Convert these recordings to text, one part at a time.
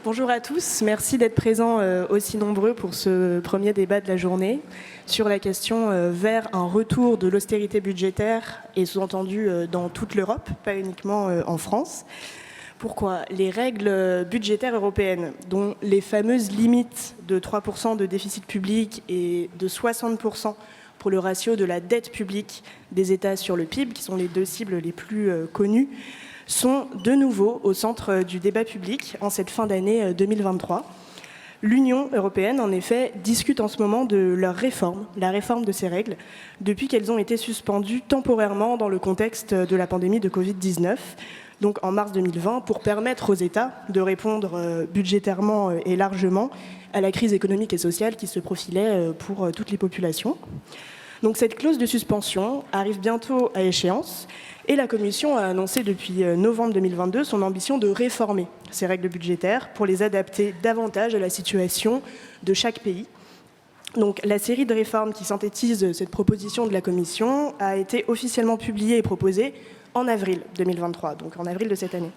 Bonjour à tous, merci d'être présents aussi nombreux pour ce premier débat de la journée sur la question vers un retour de l'austérité budgétaire et sous-entendu dans toute l'Europe, pas uniquement en France. Pourquoi ? Les règles budgétaires européennes, dont les fameuses limites de 3% de déficit public et de 60% pour le ratio de la dette publique des États sur le PIB, qui sont les deux cibles les plus connues, sont de nouveau au centre du débat public en cette fin d'année 2023. L'Union européenne, en effet, discute en ce moment de leur réforme, la réforme de ces règles, depuis qu'elles ont été suspendues temporairement dans le contexte de la pandémie de Covid-19, donc en mars 2020, pour permettre aux États de répondre budgétairement et largement à la crise économique et sociale qui se profilait pour toutes les populations. Donc cette clause de suspension arrive bientôt à échéance et la Commission a annoncé depuis novembre 2022 son ambition de réformer ces règles budgétaires pour les adapter davantage à la situation de chaque pays. Donc la série de réformes qui synthétise cette proposition de la Commission a été officiellement publiée et proposée en avril 2023, donc en avril de cette année.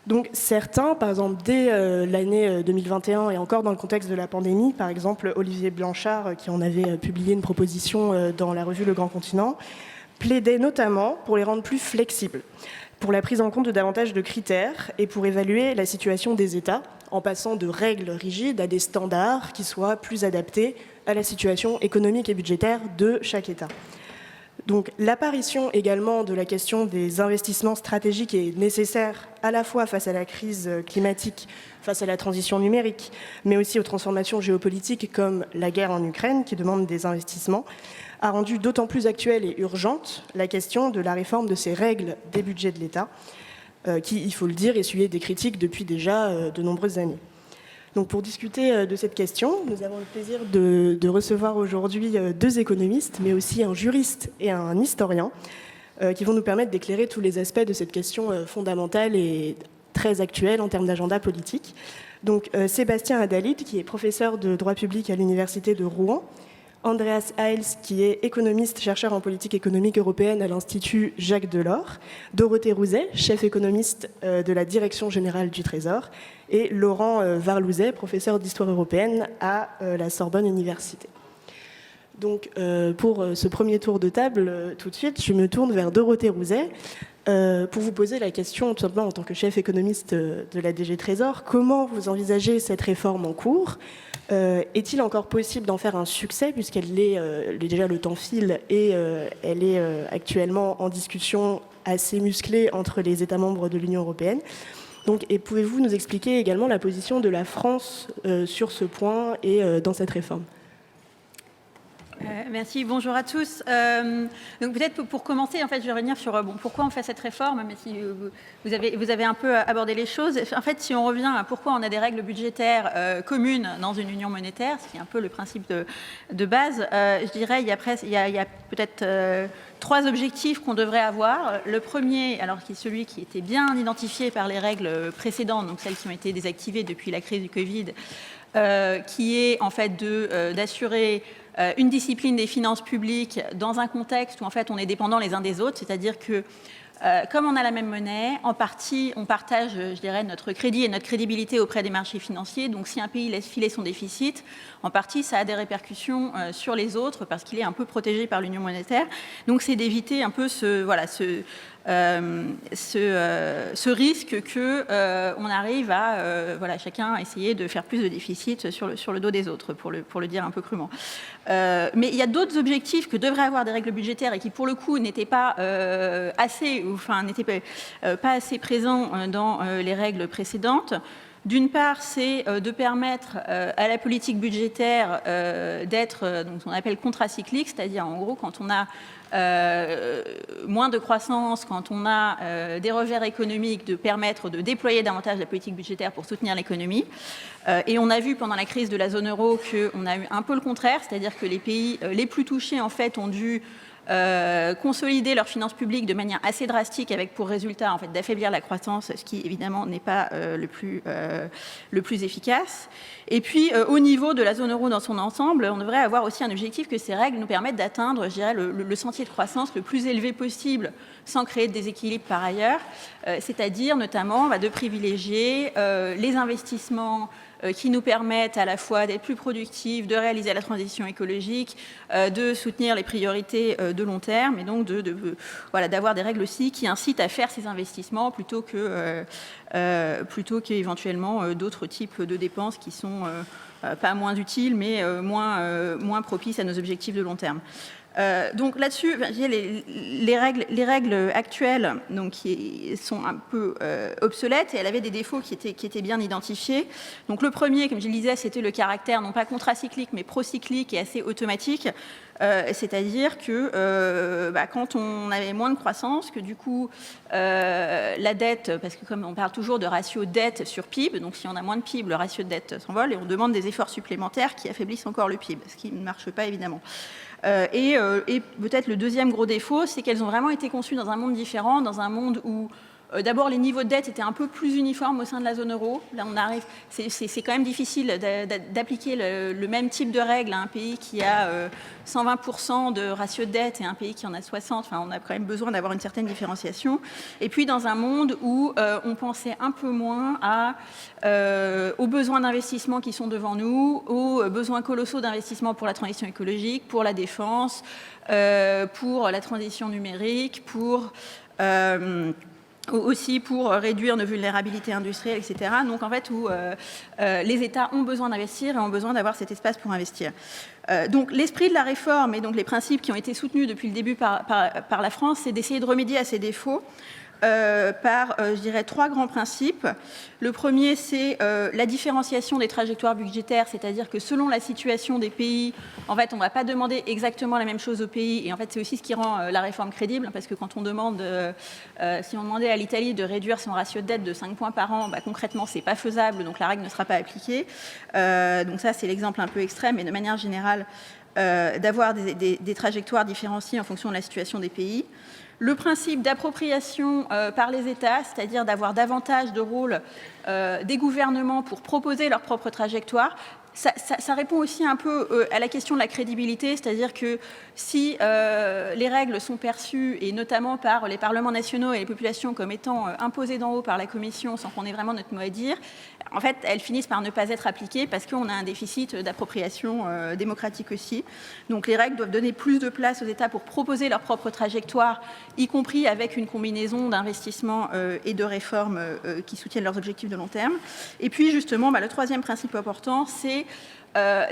Donc certains, par exemple, dès l'année 2021 et encore dans le contexte de la pandémie, par exemple Olivier Blanchard, qui en avait publié une proposition dans la revue Le Grand Continent, plaidait notamment pour les rendre plus flexibles, pour la prise en compte de davantage de critères et pour évaluer la situation des États en passant de règles rigides à des standards qui soient plus adaptés à la situation économique et budgétaire de chaque État. Donc l'apparition également de la question des investissements stratégiques est nécessaire à la fois face à la crise climatique, face à la transition numérique, mais aussi aux transformations géopolitiques comme la guerre en Ukraine qui demande des investissements, a rendu d'autant plus actuelle et urgente la question de la réforme de ces règles des budgets de l'État, qui, il faut le dire, essuyait des critiques depuis déjà de nombreuses années. Donc pour discuter de cette question, nous avons le plaisir de recevoir aujourd'hui deux économistes, mais aussi un juriste et un historien, qui vont nous permettre d'éclairer tous les aspects de cette question fondamentale et très actuelle en termes d'agenda politique. Donc Sébastien Adalid, qui est professeur de droit public à l'Université de Rouen, Andreas Heils, qui est économiste, chercheur en politique économique européenne à l'Institut Jacques Delors, Dorothée Rouzet, chef économiste de la Direction générale du Trésor, et Laurent Varlouzet, professeur d'histoire européenne à la Sorbonne Université. Donc, pour ce premier tour de table, tout de suite, je me tourne vers Dorothée Rouzet pour vous poser la question, tout simplement en tant que chef économiste de la DG Trésor, comment vous envisagez cette réforme en cours ? Est-il encore possible d'en faire un succès, puisqu'elle est déjà le temps file et elle est actuellement en discussion assez musclée entre les États membres de l'Union européenne. Donc, et pouvez-vous nous expliquer également la position de la France sur ce point et dans cette réforme ? Merci, bonjour à tous. Donc peut-être pour commencer, en fait, je vais revenir sur pourquoi on fait cette réforme, mais si vous avez un peu abordé les choses. En fait, si on revient à pourquoi on a des règles budgétaires communes dans une union monétaire, ce qui est un peu le principe de base, je dirais il y a peut-être trois objectifs qu'on devrait avoir. Le premier, alors qui est celui qui était bien identifié par les règles précédentes, donc celles qui ont été désactivées depuis la crise du Covid, qui est en fait d'assurer une discipline des finances publiques dans un contexte où en fait on est dépendants les uns des autres, c'est-à-dire que comme on a la même monnaie, en partie on partage, je dirais, notre crédit et notre crédibilité auprès des marchés financiers. Donc si un pays laisse filer son déficit, en partie ça a des répercussions sur les autres parce qu'il est un peu protégé par l'union monétaire. Donc c'est d'éviter un peu ce risque que on arrive à chacun essayer de faire plus de déficit sur le dos des autres, pour le dire un peu crûment. Mais il y a d'autres objectifs que devraient avoir des règles budgétaires et qui pour le coup n'étaient pas n'étaient pas assez présents dans les règles précédentes. D'une part, c'est de permettre à la politique budgétaire d'être ce qu'on appelle contracyclique, c'est-à-dire en gros quand on a moins de croissance, quand on a des revers économiques, de permettre de déployer davantage la politique budgétaire pour soutenir l'économie. Et on a vu pendant la crise de la zone euro qu'on a eu un peu le contraire, c'est-à-dire que les pays les plus touchés en fait ont dû consolider leurs finances publiques de manière assez drastique, avec pour résultat en fait, d'affaiblir la croissance, ce qui évidemment n'est pas le plus efficace. Et puis au niveau de la zone euro dans son ensemble, on devrait avoir aussi un objectif que ces règles nous permettent d'atteindre, je dirais, le sentier de croissance le plus élevé possible, sans créer de déséquilibre par ailleurs, c'est-à-dire notamment de privilégier les investissements qui nous permettent à la fois d'être plus productifs, de réaliser la transition écologique, de soutenir les priorités de long terme, et donc d'avoir des règles aussi qui incitent à faire ces investissements plutôt qu'éventuellement d'autres types de dépenses qui sont pas moins utiles, mais moins propices à nos objectifs de long terme. Donc là-dessus, les règles actuelles donc, qui sont un peu obsolètes, et elles avaient des défauts qui étaient bien identifiés. Donc le premier, comme je le disais, c'était le caractère non pas contracyclique mais procyclique et assez automatique. C'est-à-dire que quand on avait moins de croissance, que du coup la dette, parce que comme on parle toujours de ratio dette sur PIB, donc si on a moins de PIB, le ratio de dette s'envole et on demande des efforts supplémentaires qui affaiblissent encore le PIB, ce qui ne marche pas évidemment. Et peut-être le deuxième gros défaut, c'est qu'elles ont vraiment été conçues dans un monde différent, dans un monde où d'abord les niveaux de dette étaient un peu plus uniformes au sein de la zone euro. Là, c'est quand même difficile d'appliquer le même type de règles à un pays qui a 120% de ratio de dette et un pays qui en a 60%. Enfin, on a quand même besoin d'avoir une certaine différenciation. Et puis dans un monde où on pensait un peu moins aux besoins d'investissement qui sont devant nous, aux besoins colossaux d'investissement pour la transition écologique, pour la défense, pour la transition numérique, aussi pour réduire nos vulnérabilités industrielles, etc. Donc en fait, où les États ont besoin d'investir et ont besoin d'avoir cet espace pour investir. Donc l'esprit de la réforme et donc les principes qui ont été soutenus depuis le début par la France, c'est d'essayer de remédier à ces défauts je dirais, 3 grands principes. Le premier, c'est la différenciation des trajectoires budgétaires, c'est-à-dire que selon la situation des pays, en fait, on ne va pas demander exactement la même chose aux pays, et en fait, c'est aussi ce qui rend la réforme crédible, parce que quand on demande, si on demandait à l'Italie de réduire son ratio de dette de 5 points par an, concrètement, c'est pas faisable, donc la règle ne sera pas appliquée. Donc ça, c'est l'exemple un peu extrême, mais de manière générale, d'avoir des trajectoires différenciées en fonction de la situation des pays. Le principe d'appropriation par les États, c'est-à-dire d'avoir davantage de rôle des gouvernements pour proposer leur propre trajectoire, ça répond aussi un peu à la question de la crédibilité, c'est-à-dire que si les règles sont perçues, et notamment par les parlements nationaux et les populations, comme étant imposées d'en haut par la Commission sans qu'on ait vraiment notre mot à dire, en fait, elles finissent par ne pas être appliquées parce qu'on a un déficit d'appropriation démocratique aussi. Donc les règles doivent donner plus de place aux États pour proposer leur propre trajectoire, y compris avec une combinaison d'investissements et de réformes qui soutiennent leurs objectifs de long terme. Et puis justement, le troisième principe important, c'est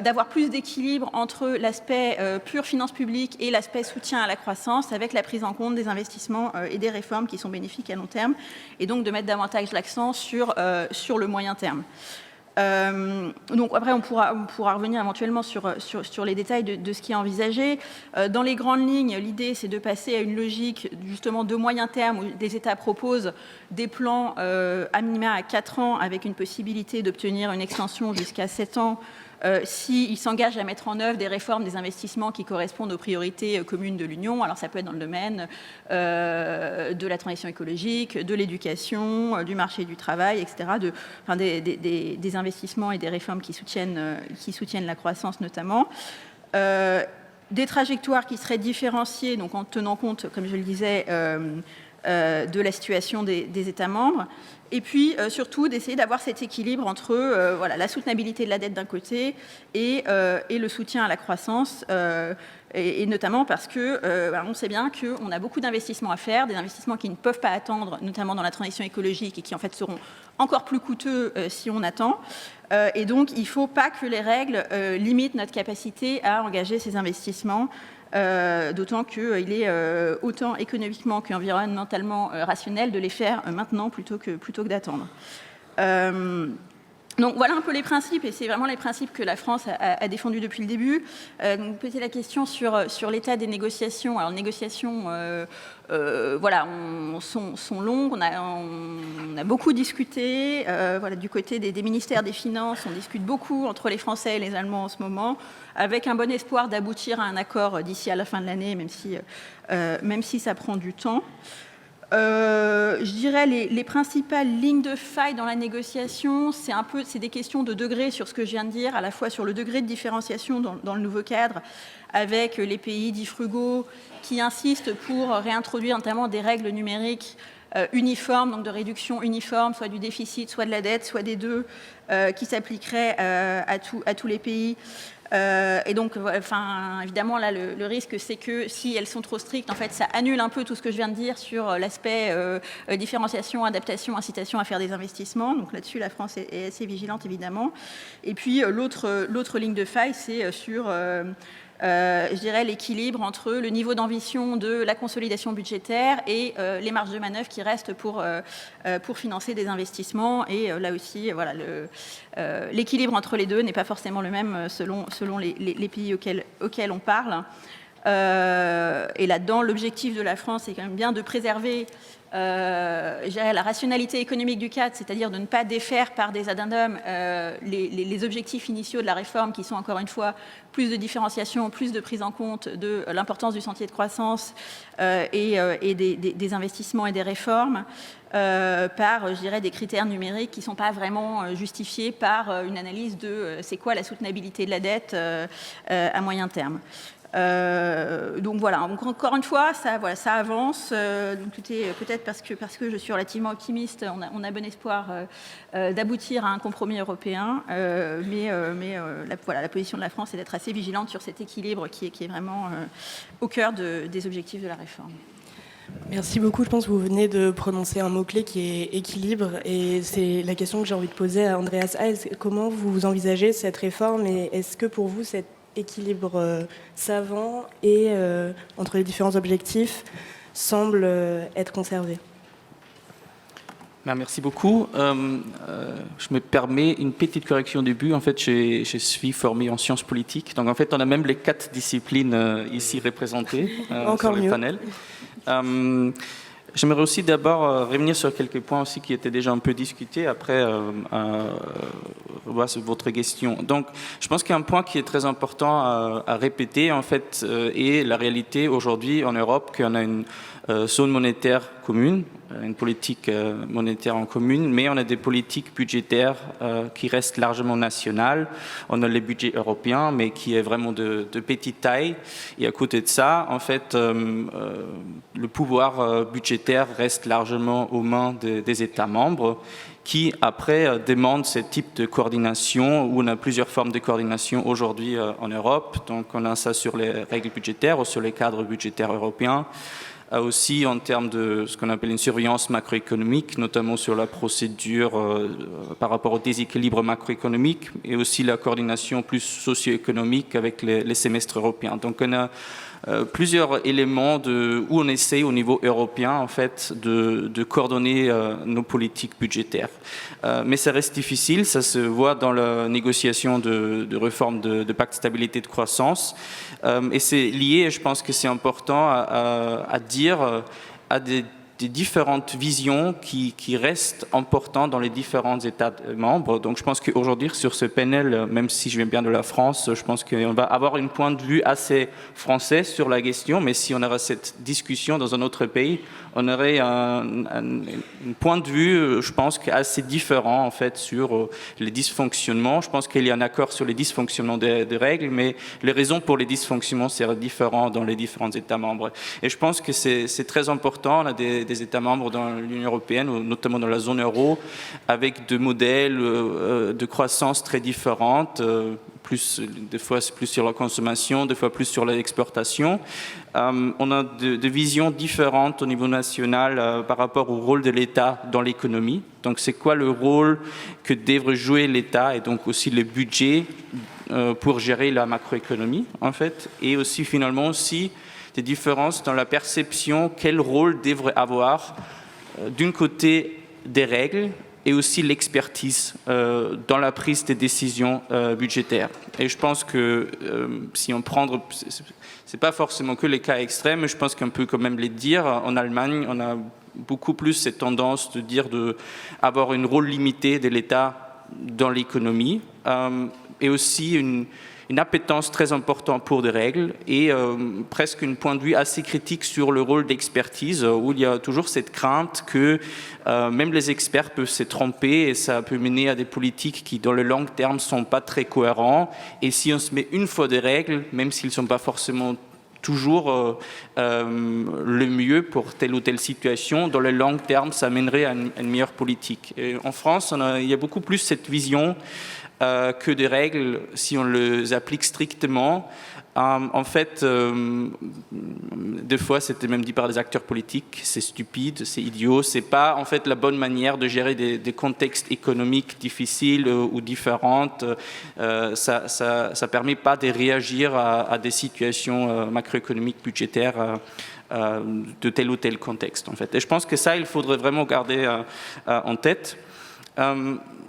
d'avoir plus d'équilibre entre l'aspect pure finance publique et l'aspect soutien à la croissance, avec la prise en compte des investissements et des réformes qui sont bénéfiques à long terme, et donc de mettre davantage l'accent sur le moyen terme. Donc après, on pourra revenir éventuellement sur les détails de ce qui est envisagé. Dans les grandes lignes, l'idée, c'est de passer à une logique justement de moyen terme, où des États proposent des plans à minima à 4 ans, avec une possibilité d'obtenir une extension jusqu'à 7 ans, s'ils s'engagent à mettre en œuvre des réformes, des investissements qui correspondent aux priorités communes de l'Union. Alors ça peut être dans le domaine de la transition écologique, de l'éducation, du marché du travail, etc. Des investissements et des réformes qui soutiennent la croissance notamment. Des trajectoires qui seraient différenciées, donc en tenant compte, comme je le disais, de la situation des États membres. Et puis, surtout, d'essayer d'avoir cet équilibre entre la soutenabilité de la dette d'un côté et le soutien à la croissance, et notamment parce que on sait bien qu'on a beaucoup d'investissements à faire, des investissements qui ne peuvent pas attendre, notamment dans la transition écologique, et qui en fait seront encore plus coûteux si on attend. Et donc, il ne faut pas que les règles limitent notre capacité à engager ces investissements, d'autant qu'il est autant économiquement qu'environnementalement rationnel de les faire maintenant plutôt que d'attendre. Donc voilà un peu les principes, et c'est vraiment les principes que la France a défendus depuis le début. Donc vous posez la question sur l'état des négociations. Alors les négociations sont longues, on a beaucoup discuté. Du côté des ministères des Finances, on discute beaucoup entre les Français et les Allemands en ce moment, avec un bon espoir d'aboutir à un accord d'ici à la fin de l'année, même si ça prend du temps. Je dirais les principales lignes de faille dans la négociation, c'est des questions de degré sur ce que je viens de dire, à la fois sur le degré de différenciation dans le nouveau cadre, avec les pays dits frugaux qui insistent pour réintroduire notamment des règles numériques uniformes, donc de réduction uniforme, soit du déficit, soit de la dette, soit des deux, qui s'appliqueraient à tous les pays. Et donc, évidemment, là, le risque, c'est que si elles sont trop strictes, en fait, ça annule un peu tout ce que je viens de dire sur l'aspect différenciation, adaptation, incitation à faire des investissements. Donc là-dessus, la France est assez vigilante, évidemment. Et puis, l'autre ligne de faille, c'est sur... je dirais l'équilibre entre le niveau d'ambition de la consolidation budgétaire et les marges de manœuvre qui restent pour financer des investissements. Et là aussi, l'équilibre entre les deux n'est pas forcément le même selon les pays auxquels on parle. Et là-dedans, l'objectif de la France est quand même bien de préserver la rationalité économique du cadre, c'est-à-dire de ne pas défaire par des addendums les objectifs initiaux de la réforme, qui sont encore une fois plus de différenciation, plus de prise en compte de l'importance du sentier de croissance et des investissements et des réformes, par, je dirais, des critères numériques qui ne sont pas vraiment justifiés par une analyse de c'est quoi la soutenabilité de la dette à moyen terme. Donc voilà, encore une fois, ça avance. Donc tout est peut-être parce que je suis relativement optimiste, on a bon espoir d'aboutir à un compromis européen. La position de la France est d'être assez vigilante sur cet équilibre qui est vraiment au cœur des objectifs de la réforme. Merci beaucoup. Je pense que vous venez de prononcer un mot-clé qui est équilibre, et c'est la question que j'ai envie de poser à Andreas Heil. Comment vous envisagez cette réforme, et est-ce que pour vous cet équilibre savant et entre les différents objectifs semble être conservé? Merci beaucoup. Je me permets une petite correction au début. En fait, je suis formé en sciences politiques. Donc, en fait, on a même les 4 disciplines ici représentées sur le panel. J'aimerais aussi d'abord revenir sur quelques points aussi qui étaient déjà un peu discutés après votre question. Donc, je pense qu'il y a un point qui est très important à répéter, en fait, est la réalité aujourd'hui en Europe, qu'on a une zone monétaire commune, une politique monétaire en commune, mais on a des politiques budgétaires qui restent largement nationales. On a les budgets européens, mais qui est vraiment de petite taille. Et à côté de ça, en fait, le pouvoir budgétaire reste largement aux mains des États membres, qui après demandent ce type de coordination, où on a plusieurs formes de coordination aujourd'hui en Europe. Donc on a ça sur les règles budgétaires ou sur les cadres budgétaires européens. Aussi en termes de ce qu'on appelle une surveillance macroéconomique, notamment sur la procédure par rapport au déséquilibre macroéconomique, et aussi la coordination plus socio-économique avec les semestres européens. Donc on a plusieurs éléments où on essaie au niveau européen en fait de coordonner nos politiques budgétaires. Mais ça reste difficile, ça se voit dans la négociation de réforme de pacte de stabilité et de croissance. Et c'est lié, je pense que c'est important à dire, à des différentes visions qui restent importantes dans les différents États membres. Donc je pense qu'aujourd'hui, sur ce panel, même si je viens bien de la France, je pense qu'on va avoir un point de vue assez français sur la question, mais si on aura cette discussion dans un autre pays, on aurait un point de vue, je pense, assez différent en fait sur les dysfonctionnements. Je pense qu'il y a un accord sur les dysfonctionnements des règles, mais les raisons pour les dysfonctionnements seraient différentes dans les différents États membres. Et je pense que c'est très important. On a des États membres dans l'Union européenne, notamment dans la zone euro, avec des modèles de croissance très différentes, des fois c'est plus sur la consommation, des fois plus sur l'exportation. On a des visions différentes au niveau national par rapport au rôle de l'État dans l'économie. Donc c'est quoi le rôle que devrait jouer l'État, et donc aussi le budget pour gérer la macroéconomie en fait, et aussi finalement aussi des différences dans la perception quel rôle devrait avoir d'un côté des règles et aussi l'expertise dans la prise des décisions budgétaires. Et je pense que si on prend, c'est pas forcément que les cas extrêmes, mais je pense qu'on peut quand même les dire. En Allemagne, on a beaucoup plus cette tendance de dire d'avoir un rôle limité de l'État dans l'économie, et aussi une appétence très importante pour des règles et presque un point de vue assez critique sur le rôle d'expertise, où il y a toujours cette crainte que même les experts peuvent se tromper et ça peut mener à des politiques qui, dans le long terme, ne sont pas très cohérents. Et si on se met une fois des règles, même s'ils ne sont pas forcément toujours le mieux pour telle ou telle situation, dans le long terme, ça mènerait à une meilleure politique. Et en France, il y a beaucoup plus cette vision que des règles, si on les applique strictement. En fait, des fois, c'était même dit par des acteurs politiques, c'est stupide, c'est idiot, c'est pas en fait la bonne manière de gérer des contextes économiques difficiles ou différentes. Ça permet pas de réagir à des situations macroéconomiques, budgétaires de tel ou tel contexte, en fait. Et je pense que ça, il faudrait vraiment garder en tête.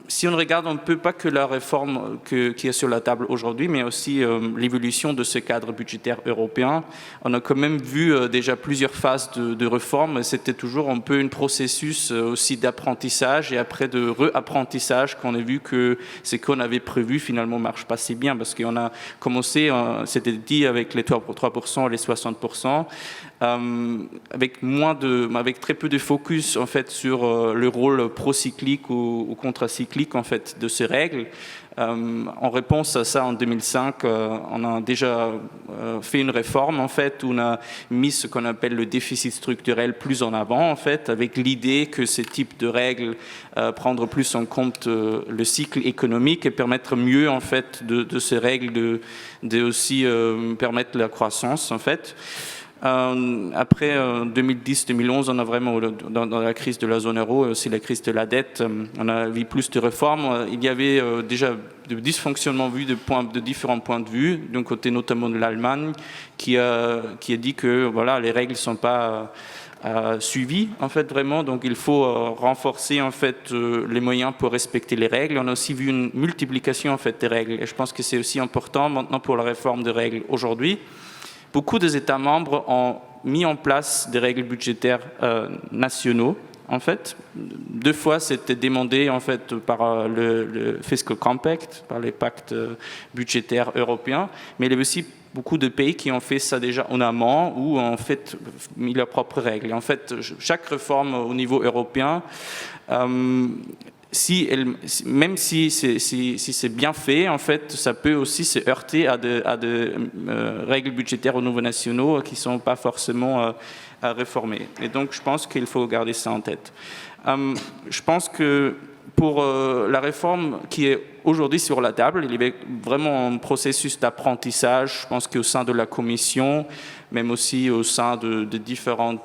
Si on regarde un peu pas que la réforme qui est sur la table aujourd'hui, mais aussi l'évolution de ce cadre budgétaire européen, on a quand même vu déjà plusieurs phases de réforme. C'était toujours un peu un processus aussi d'apprentissage et après de réapprentissage qu'on a vu que ce qu'on avait prévu finalement marche pas si bien parce qu'on a commencé, c'était dit avec les 3% et les 60%. Avec très peu de focus en fait sur le rôle procyclique ou contracyclique en fait de ces règles. En réponse à ça, en 2005, on a déjà fait une réforme en fait où on a mis ce qu'on appelle le déficit structurel plus en avant en fait, avec l'idée que ce type de règles prendre plus en compte le cycle économique et permettre mieux en fait de ces règles de aussi permettre la croissance en fait. Après 2010-2011, on a vraiment, dans la crise de la zone euro et aussi la crise de la dette, on a vu plus de réformes. Il y avait déjà de dysfonctionnements vus de différents points de vue, d'un côté notamment de l'Allemagne, qui a dit que voilà, les règles ne sont pas suivies, en fait, vraiment. Donc, il faut renforcer, en fait, les moyens pour respecter les règles. On a aussi vu une multiplication, en fait, des règles. Et je pense que c'est aussi important maintenant pour la réforme des règles aujourd'hui. Beaucoup des États membres ont mis en place des règles budgétaires nationaux. En fait, 2 fois, c'était demandé en fait par le Fiscal Compact, par les pactes budgétaires européens. Mais il y avait aussi beaucoup de pays qui ont fait ça déjà en amont ou ont fait mis leurs propres règles. Et en fait, chaque réforme au niveau européen, même si c'est bien fait, en fait, ça peut aussi se heurter à des règles budgétaires au niveau nationaux qui ne sont pas forcément à réformer. Et donc, je pense qu'il faut garder ça en tête. Je pense que pour la réforme qui est aujourd'hui sur la table, il y avait vraiment un processus d'apprentissage, je pense qu'au sein de la Commission, même aussi au sein de différents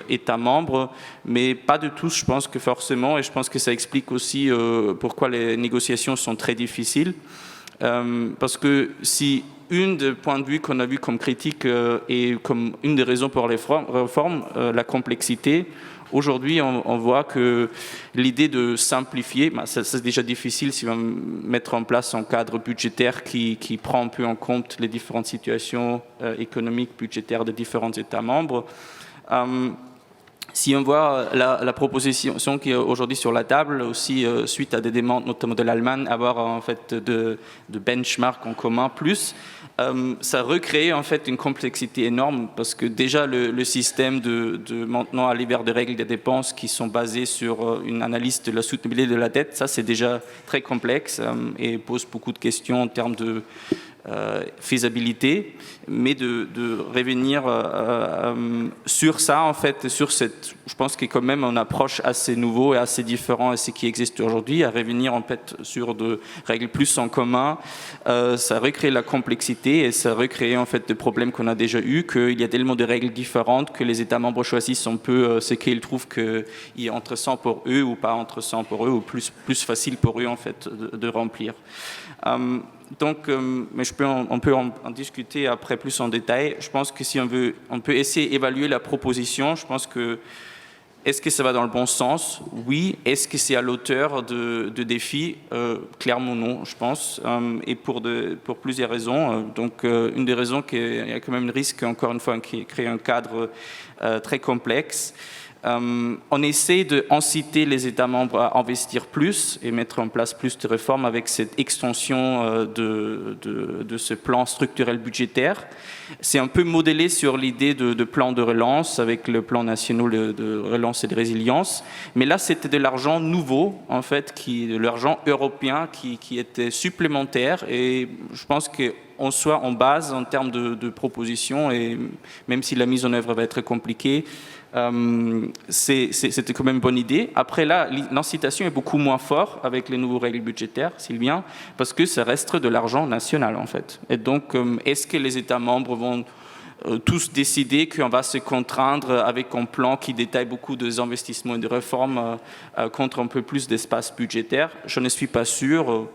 États membres, mais pas de tous, je pense que forcément, et je pense que ça explique aussi pourquoi les négociations sont très difficiles. Parce que si une des points de vue qu'on a vu comme critique et comme une des raisons pour les réformes, la complexité, aujourd'hui, on voit que l'idée de simplifier, c'est déjà difficile si on va mettre en place un cadre budgétaire qui prend un peu en compte les différentes situations économiques, budgétaires des différents États membres. Si on voit la proposition qui est aujourd'hui sur la table, aussi suite à des demandes notamment de l'Allemagne, avoir en fait de benchmark en commun plus, ça recrée en fait une complexité énorme parce que déjà le système de maintenant aller vers des règles des dépenses qui sont basées sur une analyse de la soutenabilité de la dette, ça c'est déjà très complexe et pose beaucoup de questions en termes de faisabilité, mais de revenir sur ça en fait, sur cette, je pense qu'il y a quand même une approche assez nouveau et assez différent à ce qui existe aujourd'hui, à revenir en fait sur des règles plus en commun, ça recrée la complexité et ça recrée en fait des problèmes qu'on a déjà eu, qu'il y a tellement de règles différentes que les États membres choisissent un peu ce qu'ils trouvent qu'il est intéressant pour eux ou pas intéressant pour eux ou plus facile pour eux en fait de remplir. Donc, mais on peut en discuter après plus en détail. Je pense que si on peut essayer d'évaluer la proposition, je pense que Est-ce que ça va dans le bon sens? Oui. Est-ce que c'est à l'auteur de défis? Clairement non, je pense, et pour plusieurs raisons. Donc, une des raisons, qu'il y a quand même le risque, encore une fois, qui crée un cadre très complexe. On essaie d'inciter les États membres à investir plus et mettre en place plus de réformes avec cette extension de ce plan structurel budgétaire. C'est un peu modélé sur l'idée de plan de relance avec le plan national de relance et de résilience. Mais là, c'était de l'argent nouveau, en fait, de l'argent européen qui était supplémentaire. Et je pense qu'on soit en base en termes de propositions, et même si la mise en œuvre va être compliquée, c'était quand même une bonne idée. Après là, l'incitation est beaucoup moins forte avec les nouvelles règles budgétaires, Sylvien, parce que ça reste de l'argent national en fait. Et donc, est-ce que les États membres vont tous décider qu'on va se contraindre avec un plan qui détaille beaucoup des investissements et des réformes contre un peu plus d'espace budgétaire? Je ne suis pas sûr.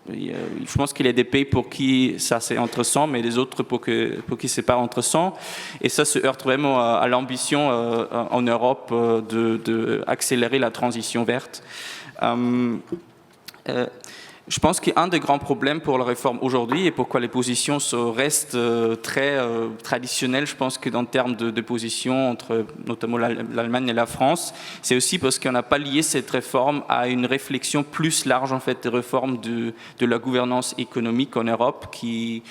Je pense qu'il y a des pays pour qui ça c'est intéressant, mais des autres pour qui c'est pas intéressant. Et ça se heurte vraiment à l'ambition en Europe d'accélérer la transition verte. Je pense qu'un des grands problèmes pour la réforme aujourd'hui et pourquoi les positions restent très traditionnelles, je pense que dans termes de position entre notamment l'Allemagne et la France, c'est aussi parce qu'on n'a pas lié cette réforme à une réflexion plus large en fait des réformes de la gouvernance économique en Europe qui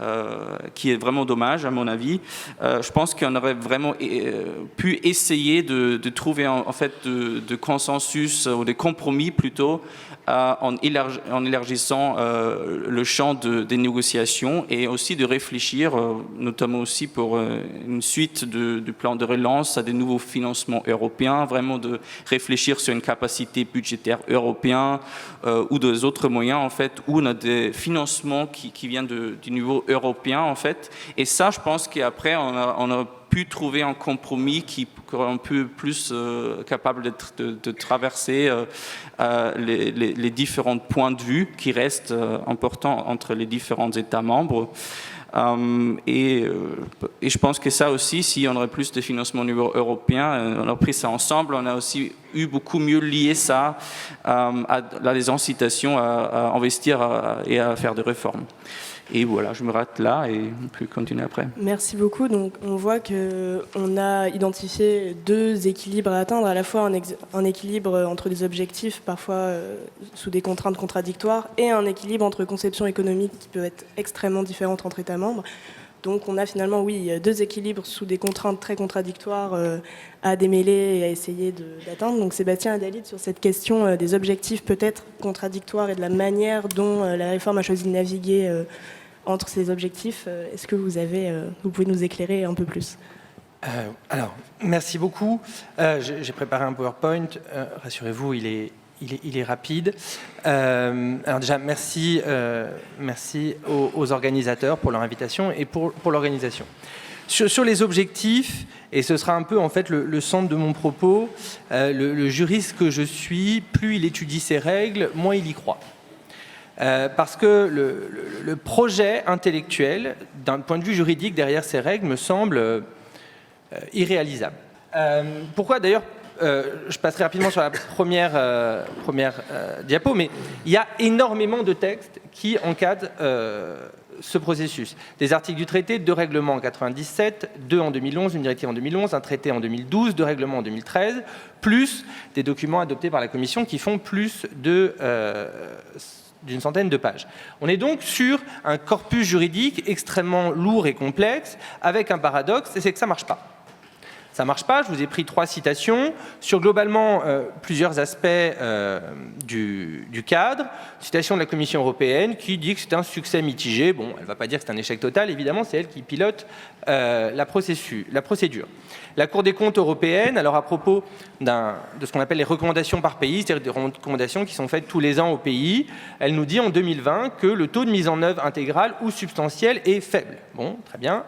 est vraiment dommage à mon avis. Je pense qu'on aurait vraiment pu essayer de trouver en fait de consensus ou de compromis plutôt en élargissant le champ des négociations et aussi de réfléchir, notamment aussi pour une suite du plan de relance à des nouveaux financements européens, vraiment de réfléchir sur une capacité budgétaire européenne ou des autres moyens en fait, où on a des financements qui viennent du niveau européen en fait. Et ça, je pense qu'après, on a pu trouver un compromis qui est un peu plus capable de traverser les différents points de vue qui restent importants entre les différents États membres. Et je pense que ça aussi, si on aurait plus de financement au niveau européen, on a pris ça ensemble, on a aussi eu beaucoup mieux lié ça à des incitations à investir et à faire des réformes. Et voilà, je me rate là et on peut continuer après. Merci beaucoup. Donc, on voit qu'on a identifié deux équilibres à atteindre, à la fois un équilibre entre des objectifs parfois sous des contraintes contradictoires et un équilibre entre conceptions économiques qui peuvent être extrêmement différentes entre États membres. Donc on a finalement, oui, deux équilibres sous des contraintes très contradictoires à démêler et à essayer d'atteindre. Donc Sébastien Adalid, sur cette question des objectifs peut-être contradictoires et de la manière dont la réforme a choisi de naviguer entre ces objectifs, est-ce que vous pouvez nous éclairer un peu plus? Alors, merci beaucoup. J'ai préparé un PowerPoint. Rassurez-vous, il est rapide. Alors déjà, merci aux organisateurs pour leur invitation et pour l'organisation. Sur les objectifs, et ce sera un peu en fait le centre de mon propos, le juriste que je suis, plus il étudie ses règles, moins il y croit. Parce que le projet intellectuel, d'un point de vue juridique derrière ces règles, me semble irréalisable. Pourquoi d'ailleurs je passerai rapidement sur la première diapo, mais il y a énormément de textes qui encadrent ce processus. Des articles du traité, 2 règlements en 97, 2 en 2011, une directive en 2011, un traité en 2012, 2 règlements en 2013, plus des documents adoptés par la Commission qui font plus d'une centaine de pages. On est donc sur un corpus juridique extrêmement lourd et complexe, avec un paradoxe, c'est que ça ne marche pas. Ça ne marche pas, je vous ai pris 3 citations sur globalement plusieurs aspects du cadre. Citation de la Commission européenne qui dit que c'est un succès mitigé. Bon, elle ne va pas dire que c'est un échec total, évidemment, c'est elle qui pilote la procédure. La Cour des comptes européenne, alors à propos de ce qu'on appelle les recommandations par pays, c'est-à-dire des recommandations qui sont faites tous les ans au pays, elle nous dit en 2020 que le taux de mise en œuvre intégrale ou substantiel est faible. Bon, très bien.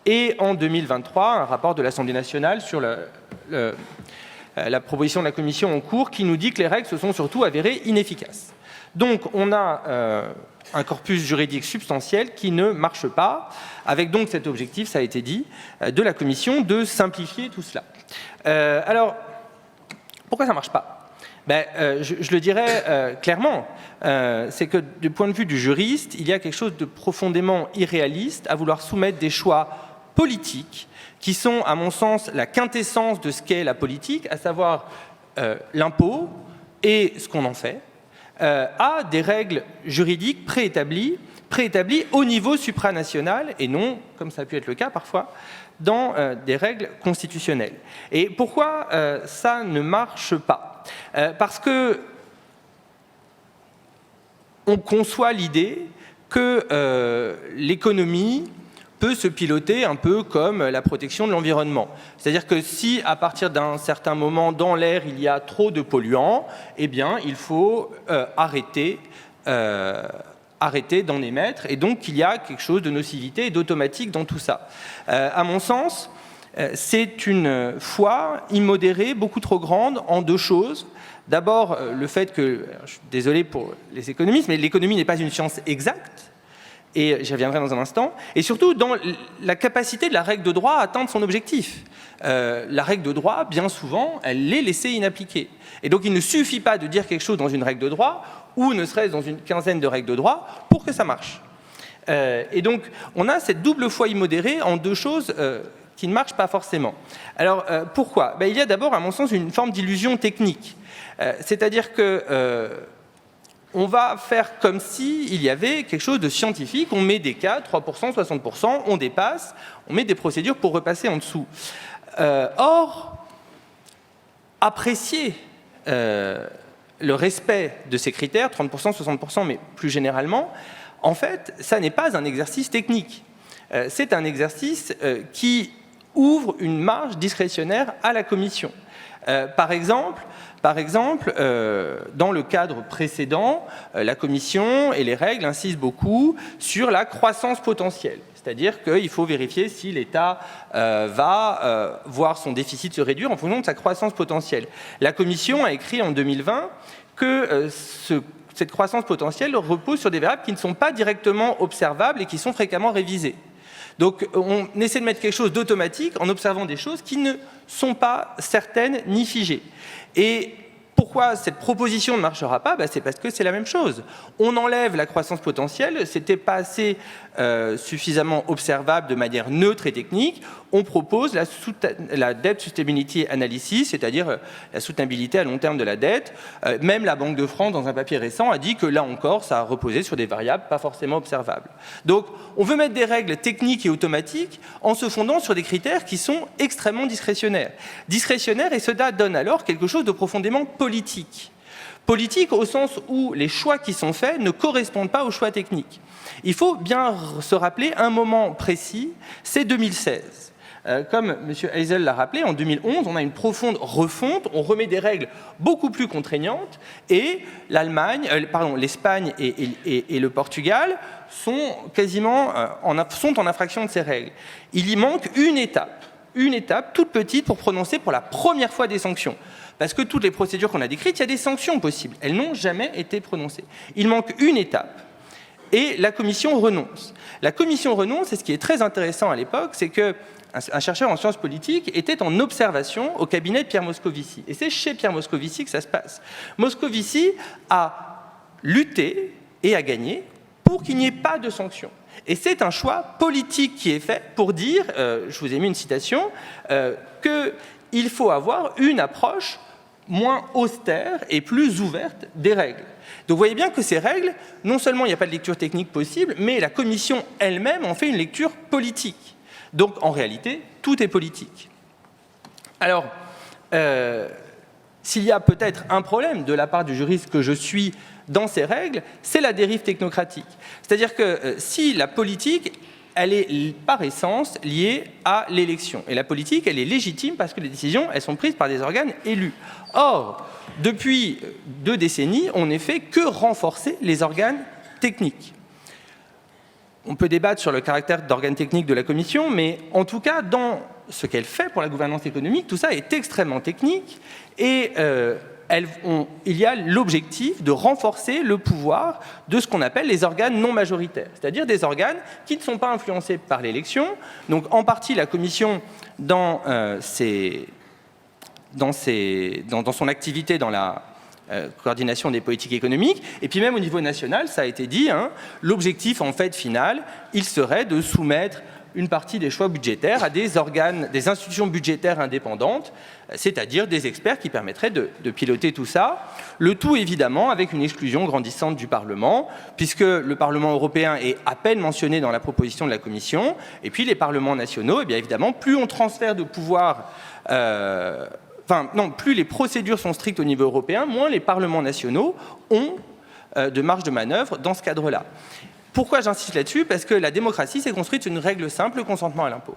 Et en 2023, un rapport de l'Assemblée nationale sur la proposition de la Commission en cours qui nous dit que les règles se sont surtout avérées inefficaces. Donc on a un corpus juridique substantiel qui ne marche pas, avec donc cet objectif, ça a été dit, de la Commission de simplifier tout cela. Alors, Pourquoi ça ne marche pas ? Je le dirais clairement, c'est que du point de vue du juriste, il y a quelque chose de profondément irréaliste à vouloir soumettre des choix politiques qui sont, à mon sens, la quintessence de ce qu'est la politique, à savoir l'impôt et ce qu'on en fait, à des règles juridiques préétablies au niveau supranational et non, comme ça a pu être le cas parfois, dans des règles constitutionnelles. Et pourquoi ça ne marche pas ? Parce que on conçoit l'idée que l'économie peut se piloter un peu comme la protection de l'environnement. C'est-à-dire que si, à partir d'un certain moment dans l'air, il y a trop de polluants, eh bien, il faut arrêter d'en émettre, et donc il y a quelque chose de nocivité et d'automatique dans tout ça. À mon sens, c'est une foi immodérée, beaucoup trop grande, en deux choses. D'abord, le fait que, je suis désolé pour les économistes, mais l'économie n'est pas une science exacte, et j'y reviendrai dans un instant, et surtout dans la capacité de la règle de droit à atteindre son objectif. La règle de droit, bien souvent, elle est laissée inappliquée. Et donc il ne suffit pas de dire quelque chose dans une règle de droit, ou ne serait-ce dans une quinzaine de règles de droit, pour que ça marche. Et donc on a cette double foi immodérée en deux choses qui ne marchent pas forcément. Alors pourquoi ? Il y a d'abord, à mon sens, une forme d'illusion technique. C'est-à-dire que on va faire comme s'il y avait quelque chose de scientifique, on met des cas, 3%, 60%, on dépasse, on met des procédures pour repasser en dessous. Or, apprécier le respect de ces critères, 30%, 60%, mais plus généralement, en fait, ça n'est pas un exercice technique. C'est un exercice qui ouvre une marge discrétionnaire à la Commission. Par exemple, dans le cadre précédent, la Commission et les règles insistent beaucoup sur la croissance potentielle. C'est-à-dire qu'il faut vérifier si l'État va voir son déficit se réduire en fonction de sa croissance potentielle. La Commission a écrit en 2020 que cette croissance potentielle repose sur des variables qui ne sont pas directement observables et qui sont fréquemment révisées. Donc on essaie de mettre quelque chose d'automatique en observant des choses qui ne sont pas certaines ni figées. Et pourquoi cette proposition ne marchera pas ? C'est parce que c'est la même chose. On enlève la croissance potentielle, c'était pas assez suffisamment observable de manière neutre et technique. On propose la Debt Sustainability Analysis, c'est-à-dire la soutenabilité à long terme de la dette. Même la Banque de France, dans un papier récent, a dit que là encore, ça a reposé sur des variables pas forcément observables. Donc, on veut mettre des règles techniques et automatiques en se fondant sur des critères qui sont extrêmement discrétionnaires. Discrétionnaires, et cela donne alors quelque chose de profondément politique. Politique au sens où les choix qui sont faits ne correspondent pas aux choix techniques. Il faut bien se rappeler un moment précis, c'est 2016. Comme M. Heisel l'a rappelé, en 2011, on a une profonde refonte, on remet des règles beaucoup plus contraignantes et l'Espagne et le Portugal sont quasiment en infraction de ces règles. Il y manque une étape toute petite pour prononcer pour la première fois des sanctions. Parce que toutes les procédures qu'on a décrites, il y a des sanctions possibles. Elles n'ont jamais été prononcées. Il manque une étape. Et la Commission renonce. La Commission renonce, et ce qui est très intéressant à l'époque, c'est qu'un chercheur en sciences politiques était en observation au cabinet de Pierre Moscovici. Et c'est chez Pierre Moscovici que ça se passe. Moscovici a lutté et a gagné pour qu'il n'y ait pas de sanctions. Et c'est un choix politique qui est fait pour dire, je vous ai mis une citation, qu'il faut avoir une approche moins austère et plus ouverte des règles. Donc vous voyez bien que ces règles, non seulement il n'y a pas de lecture technique possible, mais la Commission elle-même en fait une lecture politique. Donc en réalité, tout est politique. Alors, s'il y a peut-être un problème de la part du juriste que je suis dans ces règles, c'est la dérive technocratique. C'est-à-dire que si la politique, elle est par essence liée à l'élection. Et la politique, elle est légitime parce que les décisions, elles sont prises par des organes élus. Or, depuis 2 décennies, on n'est fait que renforcer les organes techniques. On peut débattre sur le caractère d'organe technique de la Commission, mais en tout cas, dans ce qu'elle fait pour la gouvernance économique, tout ça est extrêmement technique et il y a l'objectif de renforcer le pouvoir de ce qu'on appelle les organes non majoritaires, c'est-à-dire des organes qui ne sont pas influencés par l'élection. Donc en partie, la Commission, dans ses dans son activité dans la coordination des politiques économiques. Et puis même au niveau national, ça a été dit, hein, l'objectif en fait final, il serait de soumettre une partie des choix budgétaires à des organes, des institutions budgétaires indépendantes, c'est-à-dire des experts qui permettraient de piloter tout ça. Le tout, évidemment, avec une exclusion grandissante du Parlement, puisque le Parlement européen est à peine mentionné dans la proposition de la Commission, et puis les parlements nationaux, eh bien évidemment, plus on transfère de pouvoir... plus les procédures sont strictes au niveau européen, moins les parlements nationaux ont de marge de manœuvre dans ce cadre-là. Pourquoi j'insiste là-dessus? Parce que la démocratie s'est construite sur une règle simple, le consentement à l'impôt.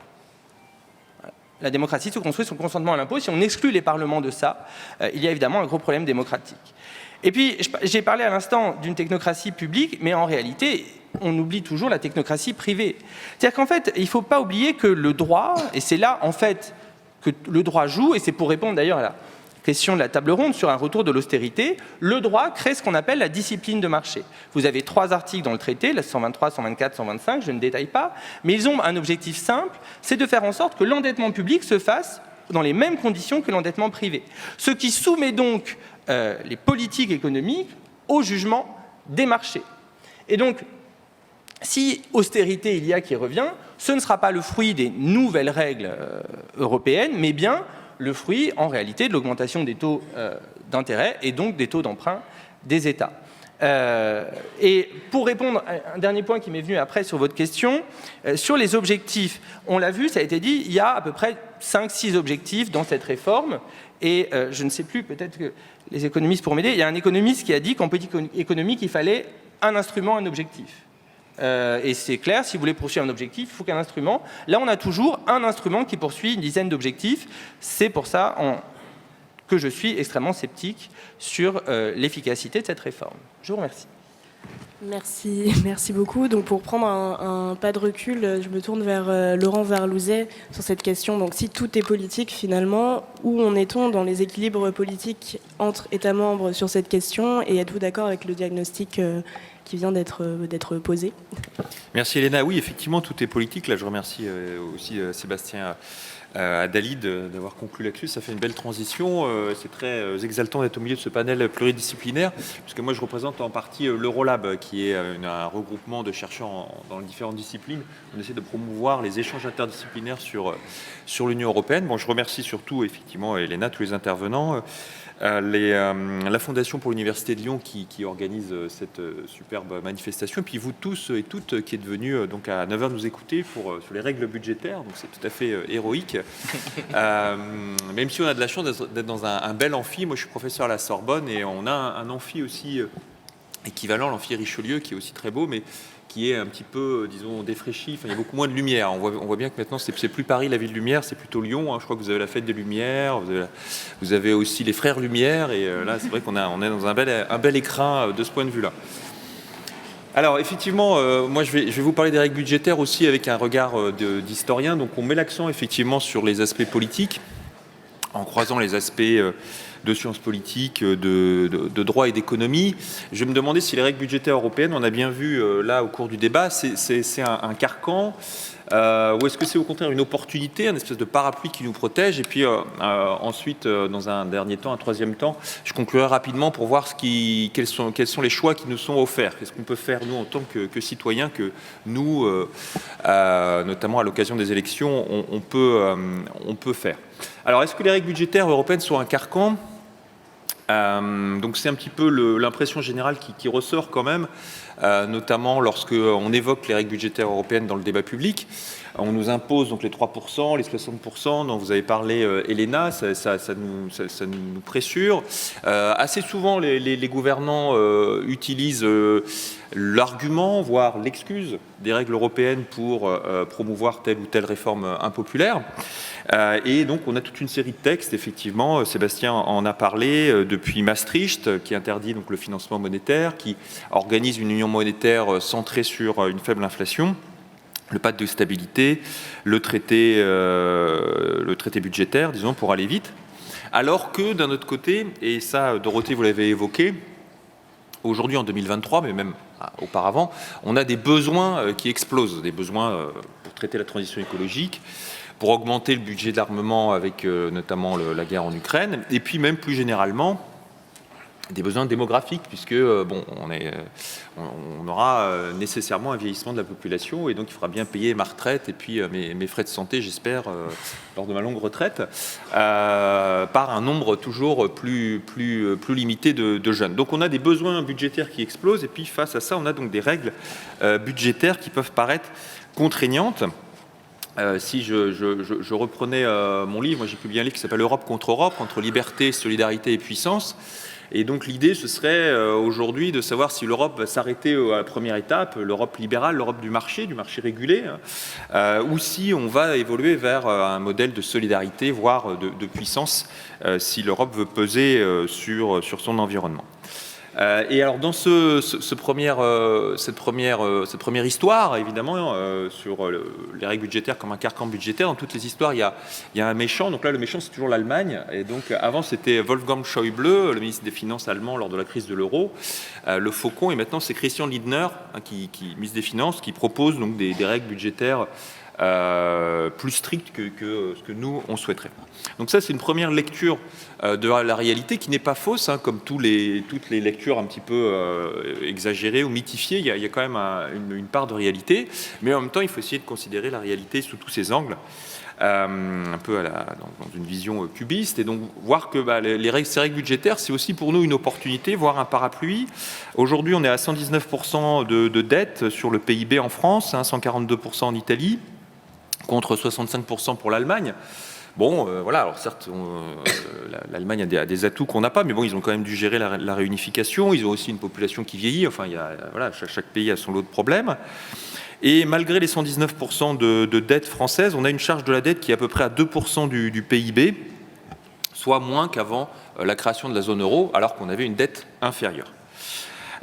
La démocratie se construit sur le consentement à l'impôt. Si on exclut les parlements de ça, il y a évidemment un gros problème démocratique. Et puis, j'ai parlé à l'instant d'une technocratie publique, mais en réalité, on oublie toujours la technocratie privée. C'est-à-dire qu'en fait, il ne faut pas oublier que le droit, et c'est là, en fait, que le droit joue, et c'est pour répondre d'ailleurs à la question de la table ronde sur un retour de l'austérité, le droit crée ce qu'on appelle la discipline de marché. Vous avez 3 articles dans le traité, la 123, 124, 125, je ne détaille pas, mais ils ont un objectif simple, c'est de faire en sorte que l'endettement public se fasse dans les mêmes conditions que l'endettement privé. Ce qui soumet donc les politiques économiques au jugement des marchés. Et donc, si austérité il y a qui revient, ce ne sera pas le fruit des nouvelles règles européennes, mais bien le fruit, en réalité, de l'augmentation des taux d'intérêt et donc des taux d'emprunt des États. Et pour répondre à un dernier point qui m'est venu après sur votre question, sur les objectifs, on l'a vu, ça a été dit, il y a à peu près 5-6 objectifs dans cette réforme, et je ne sais plus, peut-être que les économistes pourront m'aider, il y a un économiste qui a dit qu'en politique économique, il fallait un instrument, un objectif. Et c'est clair, si vous voulez poursuivre un objectif, il faut qu'un instrument. Là, on a toujours un instrument qui poursuit une dizaine d'objectifs. C'est pour ça que je suis extrêmement sceptique sur l'efficacité de cette réforme. Je vous remercie. Merci beaucoup. Donc pour prendre un pas de recul, je me tourne vers Laurent Varlouzet sur cette question. Donc si tout est politique finalement, où en est-on dans les équilibres politiques entre États membres sur cette question, et êtes-vous d'accord avec le diagnostic qui vient d'être posé? Merci Elena. Oui, effectivement, tout est politique. Là, je remercie aussi Sébastien Attali d'avoir conclu là-dessus. Ça fait une belle transition. C'est très exaltant d'être au milieu de ce panel pluridisciplinaire, puisque moi, je représente en partie l'Eurolab, qui est un regroupement de chercheurs dans les différentes disciplines. On essaie de promouvoir les échanges interdisciplinaires sur l'Union européenne. Bon, je remercie surtout, effectivement, Elena, tous les intervenants. La Fondation pour l'Université de Lyon qui organise cette superbe manifestation, et puis vous tous et toutes qui êtes venus donc à 9h nous écouter sur les règles budgétaires, donc c'est tout à fait héroïque. Même si on a de la chance d'être dans un bel amphi, moi je suis professeur à la Sorbonne et on a un amphi aussi équivalent, l'amphi Richelieu, qui est aussi très beau, mais qui est un petit peu, disons, défraîchi. Enfin, il y a beaucoup moins de lumière. On voit bien que maintenant, c'est plus Paris, la ville lumière, c'est plutôt Lyon. Je crois que vous avez la fête des Lumières, vous avez aussi les frères Lumière, et là, c'est vrai qu'on est dans un bel écrin de ce point de vue-là. Alors, effectivement, moi, je vais vous parler des règles budgétaires aussi avec un regard d'historien. Donc, on met l'accent, effectivement, sur les aspects politiques, en croisant les aspects de sciences politiques, de droit et d'économie. Je me demandais si les règles budgétaires européennes, on a bien vu là au cours du débat, c'est un carcan, ou est-ce que c'est au contraire une opportunité, un espèce de parapluie qui nous protège? Et puis ensuite, dans un dernier temps, un troisième temps, je conclurai rapidement pour voir quels sont les choix qui nous sont offerts. Qu'est-ce qu'on peut faire, nous, en tant que citoyens, que nous, notamment à l'occasion des élections, on peut faire. Alors, est-ce que les règles budgétaires européennes sont un carcan? Donc c'est un petit peu l'impression générale qui ressort quand même, notamment lorsqu'on évoque les règles budgétaires européennes dans le débat public. On nous impose donc les 3%, les 60% dont vous avez parlé, Elena, ça nous pressure. Assez souvent, les gouvernants utilisent l'argument, voire l'excuse des règles européennes pour promouvoir telle ou telle réforme impopulaire. Et donc, on a toute une série de textes, effectivement, Sébastien en a parlé, depuis Maastricht, qui interdit donc le financement monétaire, qui organise une union monétaire centrée sur une faible inflation, le pacte de stabilité, le traité budgétaire, disons, pour aller vite. Alors que, d'un autre côté, et ça, Dorothée, vous l'avez évoqué, aujourd'hui, en 2023, mais même auparavant, on a des besoins qui explosent, des besoins pour traiter la transition écologique, pour augmenter le budget d'armement avec notamment la guerre en Ukraine, et puis même plus généralement des besoins démographiques, puisque on aura nécessairement un vieillissement de la population, et donc il faudra bien payer ma retraite et puis mes frais de santé, j'espère, lors de ma longue retraite, par un nombre toujours plus limité de jeunes. Donc on a des besoins budgétaires qui explosent, et puis face à ça, on a donc des règles budgétaires qui peuvent paraître contraignantes. Si je reprenais mon livre, moi j'ai publié un livre qui s'appelle Europe contre Europe, entre liberté, solidarité et puissance. Et donc l'idée, ce serait aujourd'hui de savoir si l'Europe va s'arrêter à la première étape, l'Europe libérale, l'Europe du marché régulé, ou si on va évoluer vers un modèle de solidarité, voire de puissance, si l'Europe veut peser sur son environnement. Et alors dans cette première histoire, évidemment, sur les règles budgétaires comme un carcan budgétaire, dans toutes les histoires, il y a un méchant. Donc là, le méchant, c'est toujours l'Allemagne. Et donc avant, c'était Wolfgang Schäuble, le ministre des Finances allemand lors de la crise de l'euro, le faucon. Et maintenant, c'est Christian Lindner, ministre des Finances, qui propose donc des règles budgétaires plus strictes que ce que nous, on souhaiterait. Donc ça, c'est une première lecture de la réalité qui n'est pas fausse, hein, comme toutes les lectures un petit peu exagérées ou mythifiées. Il y a quand même une part de réalité, mais en même temps, il faut essayer de considérer la réalité sous tous ses angles, un peu dans une vision cubiste, et donc voir que ces règles budgétaires, c'est aussi pour nous une opportunité, voire un parapluie. Aujourd'hui, on est à 119% de dette sur le PIB en France, 142% en Italie, contre 65% pour l'Allemagne. Bon, voilà, alors certes, l'Allemagne a des atouts qu'on n'a pas, mais bon, ils ont quand même dû gérer la réunification, ils ont aussi une population qui vieillit, enfin, chaque pays a son lot de problèmes. Et malgré les 119% de dette française, on a une charge de la dette qui est à peu près à 2% du PIB, soit moins qu'avant la création de la zone euro, alors qu'on avait une dette inférieure.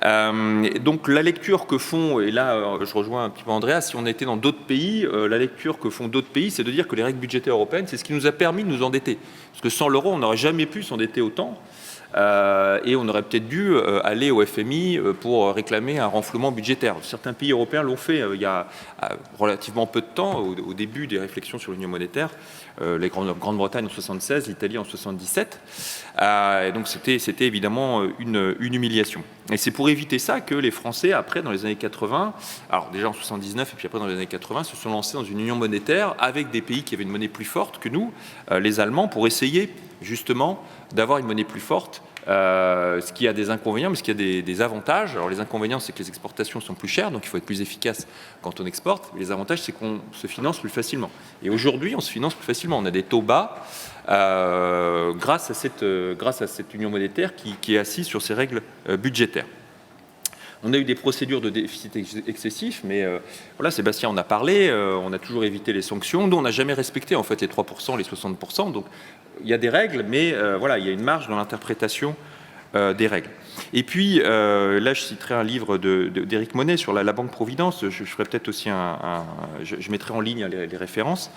Donc la lecture que font, et là je rejoins un petit peu Andrea, si on était dans d'autres pays, la lecture que font d'autres pays, c'est de dire que les règles budgétaires européennes, c'est ce qui nous a permis de nous endetter. Parce que sans l'euro, on n'aurait jamais pu s'endetter autant. Et on aurait peut-être dû aller au FMI pour réclamer un renflouement budgétaire. Certains pays européens l'ont fait il y a relativement peu de temps, au début des réflexions sur l'union monétaire, la Grande-Bretagne en 76, l'Italie en 77. Et donc c'était évidemment une humiliation. Et c'est pour éviter ça que les Français, après, dans les années 80, alors déjà en 79 et puis après dans les années 80, se sont lancés dans une union monétaire avec des pays qui avaient une monnaie plus forte que nous, les Allemands, pour essayer justement d'avoir une monnaie plus forte, ce qui a des inconvénients, mais ce qui a des avantages. Alors les inconvénients, c'est que les exportations sont plus chères, donc il faut être plus efficace quand on exporte. Les avantages, c'est qu'on se finance plus facilement. Et aujourd'hui, on se finance plus facilement. On a des taux bas grâce à cette union monétaire qui est assise sur ces règles budgétaires. On a eu des procédures de déficit excessif, mais voilà, Sébastien en a parlé, on a toujours évité les sanctions, dont on n'a jamais respecté en fait les 3%, les 60%. Donc il y a des règles, mais voilà, il y a une marge dans l'interprétation des règles. Et puis, là, je citerai un livre d'Éric Monet sur la Banque Providence. Je ferai peut-être aussi je mettrai en ligne les références.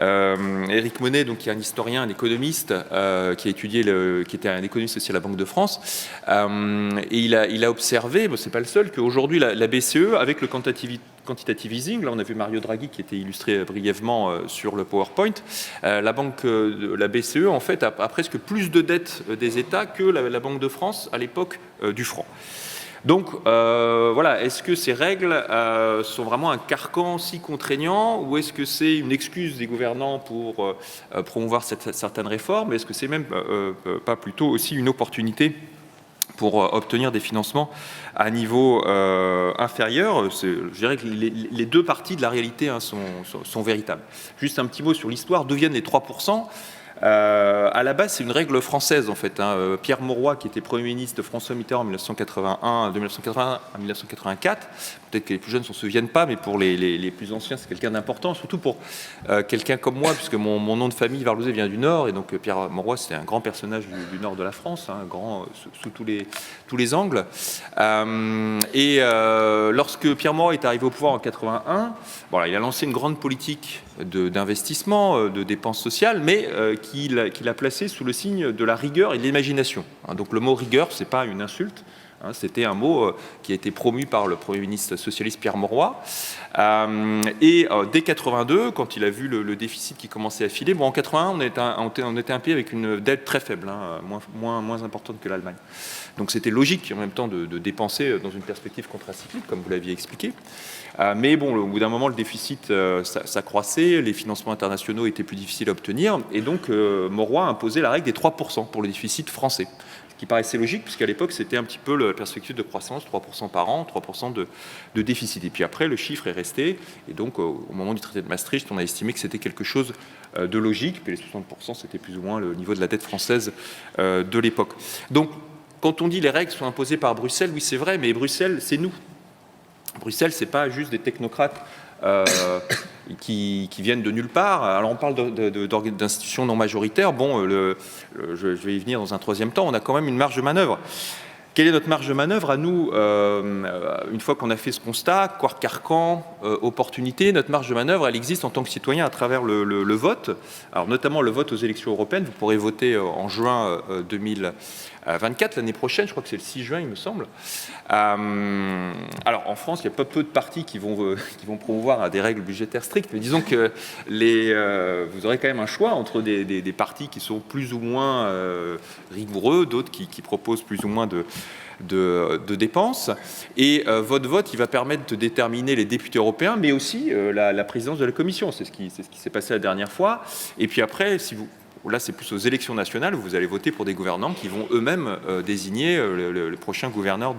Éric Monet, donc, qui est un historien, un économiste, qui était un économiste aussi à la Banque de France, et il a observé, c'est pas le seul, qu'aujourd'hui la BCE, avec le quantitative easing, là on a vu Mario Draghi qui était illustré brièvement sur le PowerPoint, la BCE en fait a presque plus de dettes des États que la Banque de France à l'époque du franc. Donc voilà, est-ce que ces règles sont vraiment un carcan si contraignant, ou est-ce que c'est une excuse des gouvernants pour promouvoir certaines réformes? Est-ce que c'est même pas plutôt aussi une opportunité pour obtenir des financements à niveau inférieur? Je dirais que les deux parties de la réalité sont véritables. Juste un petit mot sur l'histoire. D'où viennent les 3%? À la base, c'est une règle française en fait. Pierre Mauroy, qui était Premier ministre de François Mitterrand de 1981 à 1984, peut-être que les plus jeunes ne s'en souviennent pas, mais pour les plus anciens, c'est quelqu'un d'important, surtout pour quelqu'un comme moi, puisque mon nom de famille, Varlouzet, vient du Nord, et donc Pierre Mauroy, c'était un grand personnage du Nord de la France, grand sous tous les angles. Et lorsque Pierre Mauroy est arrivé au pouvoir en 81, voilà, il a lancé une grande politique d'investissement, de dépenses sociales, mais qu'il a placé sous le signe de la rigueur et de l'imagination. Donc le mot rigueur, c'est pas une insulte. C'était un mot qui a été promu par le Premier ministre socialiste Pierre Mauroy. Dès 82, quand il a vu le déficit qui commençait à filer, en 81, on était un pays avec une dette très faible, moins importante que l'Allemagne. Donc c'était logique en même temps de dépenser dans une perspective contracyclique, comme vous l'aviez expliqué. Mais au bout d'un moment, le déficit s'accroissait, les financements internationaux étaient plus difficiles à obtenir, et donc Mauroy a imposé la règle des 3% pour le déficit français. Ce qui paraissait logique, puisqu'à l'époque, c'était un petit peu la perspective de croissance, 3% par an, 3% de déficit. Et puis après, le chiffre est resté, et donc au moment du traité de Maastricht, on a estimé que c'était quelque chose de logique, que les 60%, c'était plus ou moins le niveau de la dette française de l'époque. Donc, quand on dit les règles sont imposées par Bruxelles, oui, c'est vrai, mais Bruxelles, c'est nous. Bruxelles, c'est pas juste des technocrates qui viennent de nulle part. Alors on parle d'institutions non majoritaires. Je vais y venir dans un troisième temps. On a quand même une marge de manœuvre. Quelle est notre marge de manœuvre à nous, une fois qu'on a fait ce constat, carcan, opportunité, notre marge de manœuvre, elle existe en tant que citoyen à travers le vote. Alors notamment le vote aux élections européennes. Vous pourrez voter en juin 2024, l'année prochaine, je crois que c'est le 6 juin, il me semble. Alors en France, il y a pas peu de partis qui vont promouvoir des règles budgétaires strictes, mais disons que vous aurez quand même un choix entre des partis qui sont plus ou moins rigoureux, d'autres qui proposent plus ou moins de dépenses. Et votre vote, il va permettre de déterminer les députés européens, mais aussi la présidence de la Commission. C'est ce qui s'est passé la dernière fois. Et puis après, là, c'est plus aux élections nationales où vous allez voter pour des gouvernants qui vont eux-mêmes désigner le prochain gouverneur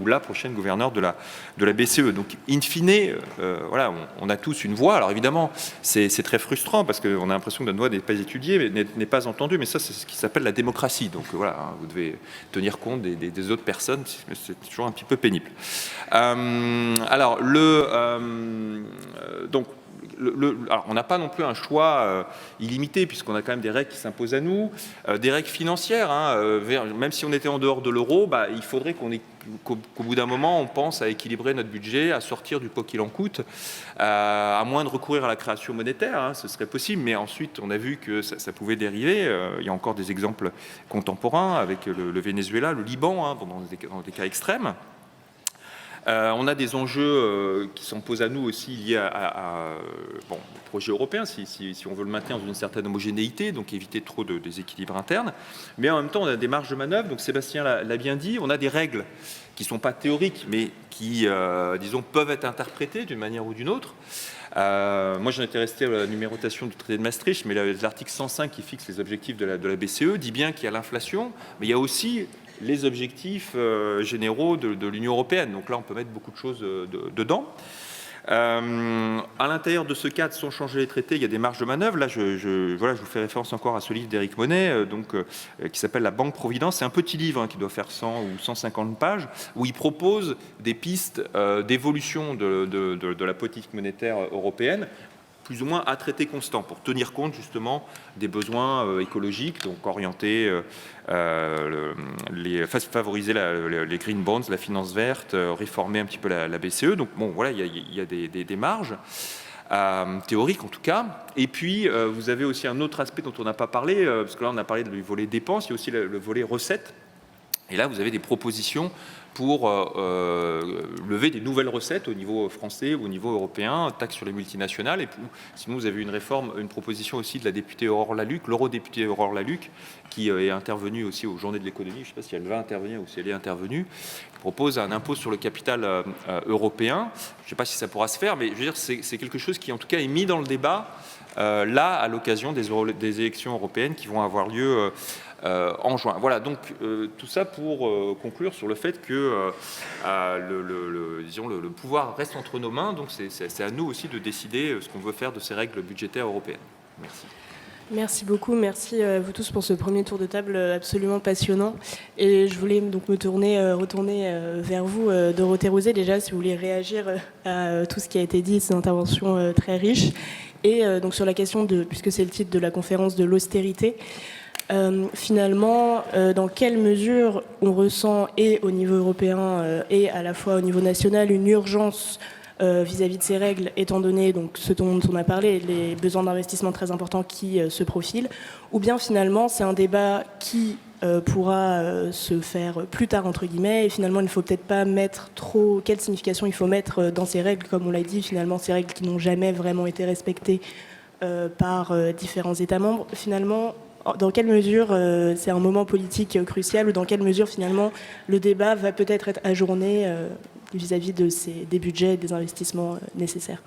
ou la prochaine gouverneure de la BCE. Donc, in fine, on a tous une voix. Alors évidemment, c'est très frustrant parce qu'on a l'impression que notre voix n'est pas étudiée, mais n'est pas entendue. Mais ça, c'est ce qui s'appelle la démocratie. Donc voilà, vous devez tenir compte des autres personnes. C'est toujours un petit peu pénible. Alors, on n'a pas non plus un choix illimité, puisqu'on a quand même des règles qui s'imposent à nous, des règles financières. Même si on était en dehors de l'euro, il faudrait qu'au bout d'un moment, on pense à équilibrer notre budget, à sortir du quoi qu'il en coûte, à moins de recourir à la création monétaire, ce serait possible, mais ensuite, on a vu que ça pouvait dériver. Il y a encore des exemples contemporains avec le Venezuela, le Liban, dans des cas extrêmes. On a des enjeux qui s'imposent à nous aussi liés au projet européen, si on veut le maintenir dans une certaine homogénéité, donc éviter trop de déséquilibres internes. Mais en même temps, on a des marges de manœuvre, donc Sébastien l'a bien dit, on a des règles qui ne sont pas théoriques, mais qui, peuvent être interprétées d'une manière ou d'une autre. Moi, j'en étais resté à la numérotation du traité de Maastricht, mais l'article 105 qui fixe les objectifs de la BCE dit bien qu'il y a l'inflation, mais il y a aussi les objectifs généraux de l'Union européenne. Donc là, on peut mettre beaucoup de choses dedans. À l'intérieur de ce cadre, sans changer les traités, il y a des marges de manœuvre. Là, je vous fais référence encore à ce livre d'Éric Monet, qui s'appelle La Banque Providence. C'est un petit livre qui doit faire 100 ou 150 pages, où il propose des pistes d'évolution de la politique monétaire européenne, plus ou moins à traité constant, pour tenir compte justement des besoins écologiques, donc orienter, favoriser les green bonds, la finance verte, réformer un petit peu la BCE. Donc il y a des marges théoriques en tout cas. Et puis vous avez aussi un autre aspect dont on n'a pas parlé, parce que là on a parlé du volet dépenses, il y a aussi le volet recettes. Et là, vous avez des propositions pour lever des nouvelles recettes au niveau français ou au niveau européen, taxe sur les multinationales. Et puis, sinon, vous avez une proposition aussi de la députée Aurore Lalucq, l'eurodéputée Aurore Lalucq, qui est intervenue aussi aux Journées de l'économie. Je ne sais pas si elle va intervenir ou si elle est intervenue. Qui propose un impôt sur le capital européen. Je ne sais pas si ça pourra se faire, mais je veux dire, c'est quelque chose qui, en tout cas, est mis dans le débat là, à l'occasion des élections européennes qui vont avoir lieu en juin. Voilà, donc tout ça pour conclure sur le fait que le pouvoir reste entre nos mains, donc c'est à nous aussi de décider ce qu'on veut faire de ces règles budgétaires européennes. Merci. Merci beaucoup, merci à vous tous pour ce premier tour de table absolument passionnant. Et je voulais donc retourner vers vous, Dorothée Rouzet, déjà, si vous voulez réagir à tout ce qui a été dit, ces interventions très riches. Et donc sur la question puisque c'est le titre de la conférence, de l'austérité, finalement, dans quelle mesure on ressent, et au niveau européen et à la fois au niveau national, une urgence vis-à-vis de ces règles, étant donné donc, ce dont on a parlé, les besoins d'investissement très importants qui se profilent, ou bien finalement c'est un débat qui pourra se faire plus tard, entre guillemets, et finalement il ne faut peut-être pas mettre trop quelle signification il faut mettre dans ces règles, comme on l'a dit, finalement ces règles qui n'ont jamais vraiment été respectées par différents États membres. Finalement, dans quelle mesure c'est un moment politique crucial, ou dans quelle mesure finalement le débat va peut-être être ajourné vis-à-vis des budgets et des investissements nécessaires.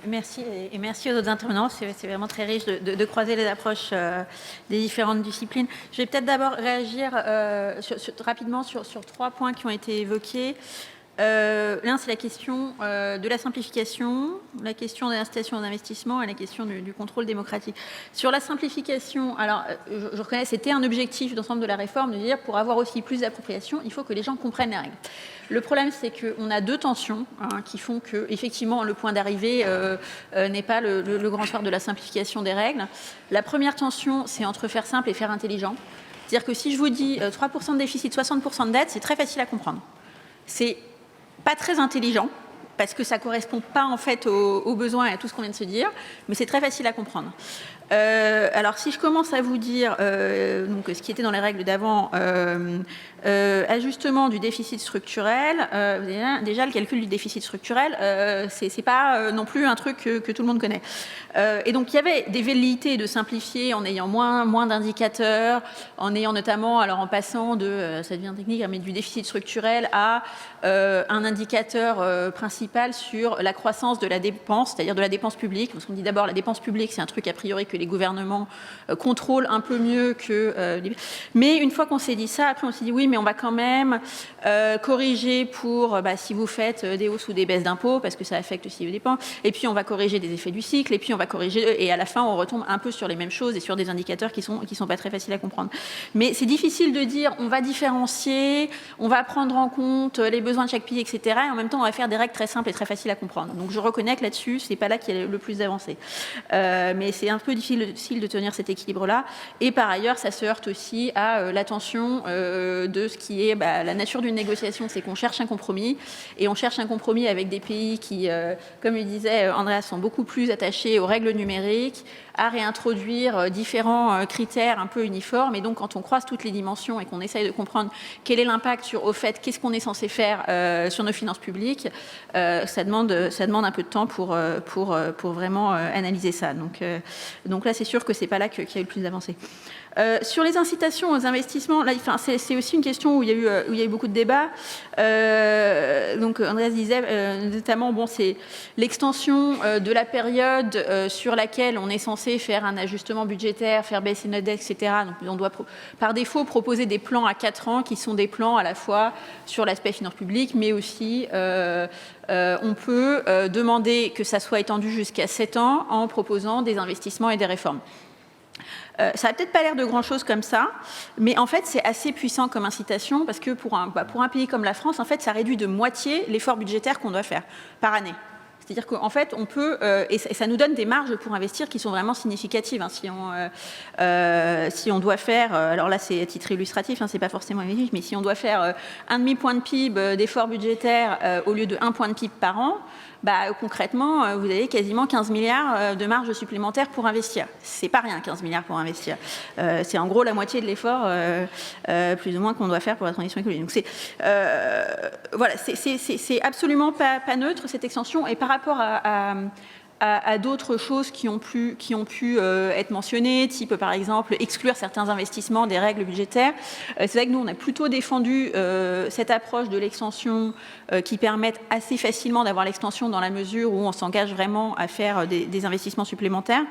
Merci, et merci aux autres intervenants. C'est vraiment très riche de croiser les approches des différentes disciplines. Je vais peut-être d'abord réagir rapidement sur 3 points qui ont été évoqués. L'un, c'est la question de la simplification, la question de l'incitation aux investissements et la question du contrôle démocratique. Sur la simplification, alors je reconnais, c'était un objectif d'ensemble de la réforme de dire pour avoir aussi plus d'appropriation, il faut que les gens comprennent les règles. Le problème, c'est qu'on a 2 tensions qui font que, effectivement, le point d'arrivée n'est pas le grand soir de la simplification des règles. La première tension, c'est entre faire simple et faire intelligent. C'est-à-dire que si je vous dis 3% de déficit, 60% de dette, c'est très facile à comprendre. C'est pas très intelligent, parce que ça ne correspond pas en fait aux besoins et à tout ce qu'on vient de se dire, mais c'est très facile à comprendre. Alors si je commence à vous dire donc, ce qui était dans les règles d'avant, ajustement du déficit structurel, déjà le calcul du déficit structurel, c'est pas non plus un truc que tout le monde connaît. Et donc il y avait des velléités de simplifier en ayant moins d'indicateurs, en ayant notamment, alors en passant de, ça devient technique, mais du déficit structurel à un indicateur principal sur la croissance de la dépense, c'est-à-dire de la dépense publique. Parce qu'on dit d'abord la dépense publique, c'est un truc a priori que les gouvernements contrôlent un peu mieux que... Mais une fois qu'on s'est dit ça, après on s'est dit oui, mais on va quand même corriger pour si vous faites des hausses ou des baisses d'impôts, parce que ça affecte aussi les dépenses, et puis on va corriger des effets du cycle, et puis on va corriger, et à la fin on retombe un peu sur les mêmes choses et sur des indicateurs qui sont pas très faciles à comprendre. Mais c'est difficile de dire on va différencier, on va prendre en compte les besoins de chaque pays, etc. Et en même temps on va faire des règles très simples et très faciles à comprendre. Donc je reconnais que là-dessus, c'est pas là qu'il y a le plus avancé. Mais c'est un peu difficile de tenir cet équilibre-là. Et par ailleurs, ça se heurte aussi à l'attention de ce qui est la nature d'une négociation, c'est qu'on cherche un compromis, et on cherche un compromis avec des pays qui, comme le disait Andreas, sont beaucoup plus attachés aux règles numériques, à réintroduire différents critères un peu uniformes. Et donc, quand on croise toutes les dimensions et qu'on essaye de comprendre quel est l'impact au fait qu'est-ce qu'on est censé faire sur nos finances publiques, ça demande un peu de temps pour vraiment analyser ça. Donc là, c'est sûr que c'est pas là qu'il y a eu le plus avancé. Sur les incitations aux investissements, là, c'est aussi une question où il y a eu beaucoup de débats. Donc Andreas disait notamment, c'est l'extension de la période sur laquelle on est censé faire un ajustement budgétaire, faire baisser notre dette, etc. Donc on doit par défaut proposer des plans à 4 ans qui sont des plans à la fois sur l'aspect finances publiques, mais aussi on peut demander que ça soit étendu jusqu'à 7 ans en proposant des investissements et des réformes. Ça n'a peut-être pas l'air de grand-chose comme ça, mais en fait, c'est assez puissant comme incitation parce que pour un pays comme la France, en fait, ça réduit de moitié l'effort budgétaire qu'on doit faire par année. C'est-à-dire qu'en fait, on peut, et ça nous donne des marges pour investir qui sont vraiment significatives. Si on doit faire, alors là c'est à titre illustratif, c'est pas forcément évident, mais si on doit faire un demi-point de PIB d'effort budgétaire au lieu de 1 point de PIB par an, concrètement, vous avez quasiment 15 milliards de marge supplémentaire pour investir. C'est pas rien, 15 milliards pour investir. C'est en gros la moitié de l'effort, plus ou moins, qu'on doit faire pour la transition écologique. Donc c'est absolument pas neutre cette extension. Et par rapport à d'autres choses qui ont pu être mentionnées, type par exemple exclure certains investissements des règles budgétaires. C'est vrai que nous, on a plutôt défendu cette approche de l'extension qui permette assez facilement d'avoir l'extension dans la mesure où on s'engage vraiment à faire des investissements supplémentaires.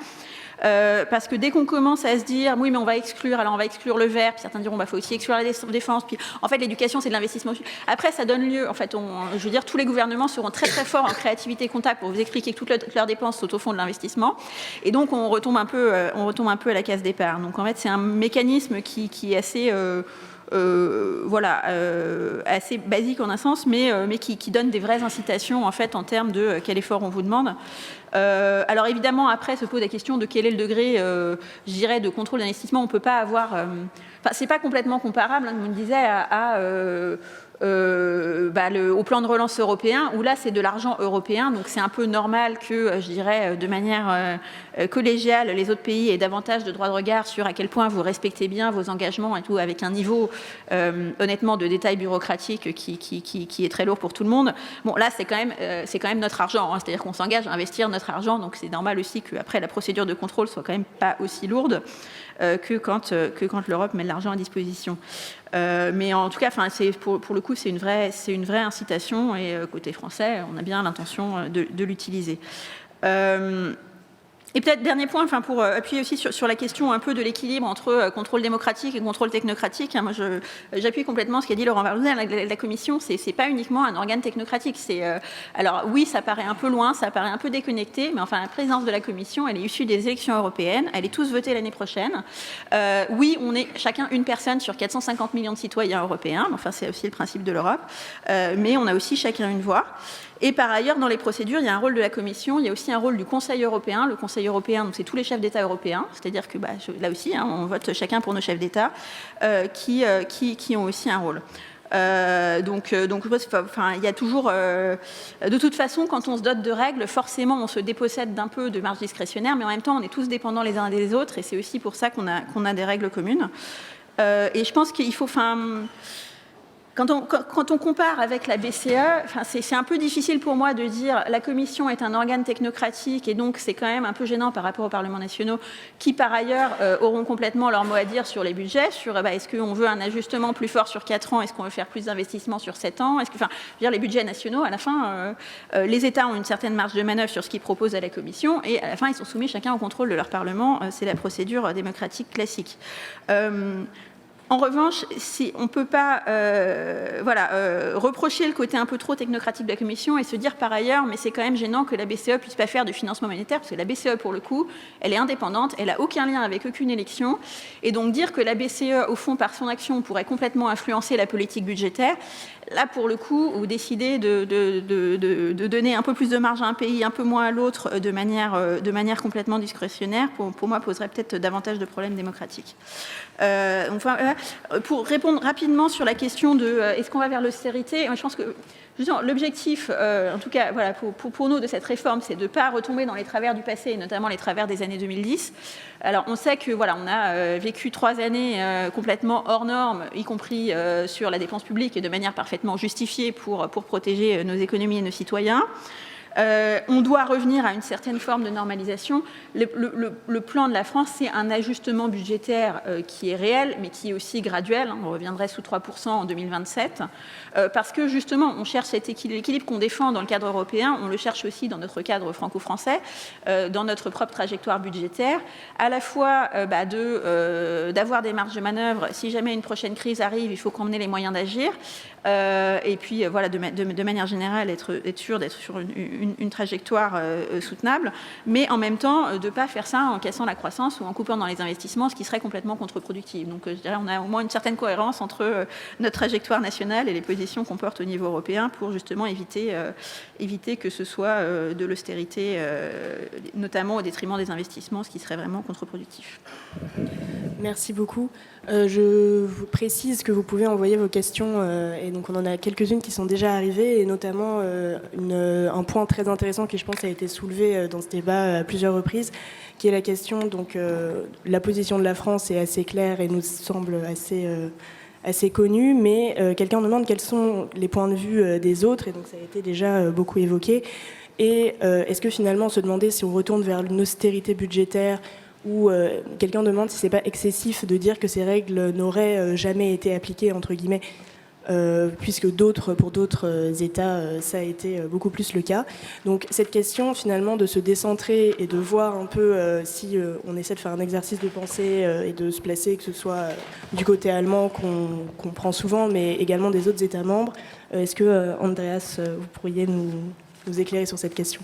Parce que dès qu'on commence à se dire oui mais on va exclure le vert, puis certains diront faut aussi exclure la défense, puis en fait l'éducation c'est de l'investissement. Après ça donne lieu, en fait je veux dire tous les gouvernements seront très très forts en créativité comptable pour vous expliquer que toutes leurs dépenses sont au fond de l'investissement, et donc on retombe un peu à la case départ. Donc en fait c'est un mécanisme qui est assez assez basique en un sens, mais qui donne des vraies incitations en fait en termes de quel effort on vous demande. Alors évidemment après se pose la question de quel est le degré, je dirais, de contrôle d'investissement. On peut pas avoir, c'est pas complètement comparable, comme on disait, à au plan de relance européen, où là, c'est de l'argent européen. Donc, c'est un peu normal que, je dirais, de manière collégiale, les autres pays aient davantage de droits de regard sur à quel point vous respectez bien vos engagements et tout, avec un niveau, honnêtement, de détail bureaucratique qui est très lourd pour tout le monde. Bon, là, c'est quand même notre argent. Hein, c'est-à-dire qu'on s'engage à investir notre argent. Donc, c'est normal aussi qu'après, la procédure de contrôle soit quand même pas aussi lourde que quand l'Europe met de l'argent à disposition. Mais en tout cas, pour le coup, c'est une vraie incitation et côté français, on a bien l'intention de l'utiliser. Et peut-être dernier point, pour appuyer aussi sur la question un peu de l'équilibre entre contrôle démocratique et contrôle technocratique. Moi, j'appuie complètement ce qu'a dit Laurent Valouzel. La Commission, c'est pas uniquement un organe technocratique. Alors oui, ça paraît un peu loin, ça paraît un peu déconnecté, mais enfin, la présidence de la Commission, elle est issue des élections européennes. Elle est tous votée l'année prochaine. Oui, on est chacun une personne sur 450 millions de citoyens européens. Enfin, c'est aussi le principe de l'Europe. Mais on a aussi chacun une voix. Et par ailleurs, dans les procédures, il y a un rôle de la Commission, il y a aussi un rôle du Conseil européen. Le Conseil européen, donc c'est tous les chefs d'État européens, c'est-à-dire que là aussi, hein, on vote chacun pour nos chefs d'État, qui ont aussi un rôle. Donc, il y a toujours... de toute façon, quand on se dote de règles, forcément, on se dépossède d'un peu de marge discrétionnaire, mais en même temps, on est tous dépendants les uns des autres, et c'est aussi pour ça qu'on a des règles communes. Et je pense qu'il faut... Quand on compare avec la BCE, c'est un peu difficile pour moi de dire la Commission est un organe technocratique et donc c'est quand même un peu gênant par rapport aux parlements nationaux qui, par ailleurs, auront complètement leur mot à dire sur les budgets, sur est-ce qu'on veut un ajustement plus fort sur 4 ans, est-ce qu'on veut faire plus d'investissements sur 7 ans, les budgets nationaux, à la fin, les États ont une certaine marge de manœuvre sur ce qu'ils proposent à la Commission et à la fin, ils sont soumis chacun au contrôle de leur Parlement. C'est la procédure démocratique classique. En revanche, si on ne peut pas reprocher le côté un peu trop technocratique de la Commission et se dire par ailleurs, mais c'est quand même gênant que la BCE ne puisse pas faire du financement monétaire, parce que la BCE, pour le coup, elle est indépendante, elle n'a aucun lien avec aucune élection. Et donc dire que la BCE, au fond, par son action, pourrait complètement influencer la politique budgétaire, là, pour le coup, ou décider de donner un peu plus de marge à un pays, un peu moins à l'autre, de manière complètement discrétionnaire, pour moi, poserait peut-être davantage de problèmes démocratiques. Pour répondre rapidement sur la question de est-ce qu'on va vers l'austérité, je pense que justement, l'objectif, en tout cas pour nous de cette réforme, c'est de ne pas retomber dans les travers du passé, et notamment les travers des années 2010. Alors on sait que on a vécu 3 années complètement hors normes, y compris sur la dépense publique et de manière parfaitement justifiée pour protéger nos économies et nos citoyens. On doit revenir à une certaine forme de normalisation. Le plan de la France, c'est un ajustement budgétaire qui est réel, mais qui est aussi graduel. On reviendrait sous 3% en 2027, parce que justement, on cherche l'équilibre qu'on défend dans le cadre européen, on le cherche aussi dans notre cadre franco-français, dans notre propre trajectoire budgétaire, à la fois d'avoir des marges de manœuvre. Si jamais une prochaine crise arrive, il faut qu'on ait les moyens d'agir. Et puis, de manière générale, être sûr d'être sur une trajectoire soutenable, mais en même temps, de ne pas faire ça en cassant la croissance ou en coupant dans les investissements, ce qui serait complètement contre-productif. Donc, je dirais, on a au moins une certaine cohérence entre notre trajectoire nationale et les positions qu'on porte au niveau européen pour justement éviter que ce soit de l'austérité, notamment au détriment des investissements, ce qui serait vraiment contre-productif. Merci beaucoup. Je vous précise que vous pouvez envoyer vos questions, et donc on en a quelques-unes qui sont déjà arrivées, et notamment un point très intéressant qui, je pense, a été soulevé dans ce débat à plusieurs reprises, qui est la question, donc la position de la France est assez claire et nous semble assez connue, mais quelqu'un demande quels sont les points de vue des autres, et donc ça a été déjà beaucoup évoqué. Et est-ce que finalement se demander si on retourne vers une austérité budgétaire, ou quelqu'un demande si c'est pas excessif de dire que ces règles n'auraient jamais été appliquées, entre guillemets, puisque pour d'autres États, ça a été beaucoup plus le cas. Donc cette question finalement de se décentrer et de voir un peu si on essaie de faire un exercice de pensée et de se placer, que ce soit du côté allemand qu'on prend souvent, mais également des autres États membres. Est-ce que, Andreas, vous pourriez nous éclairer sur cette question ?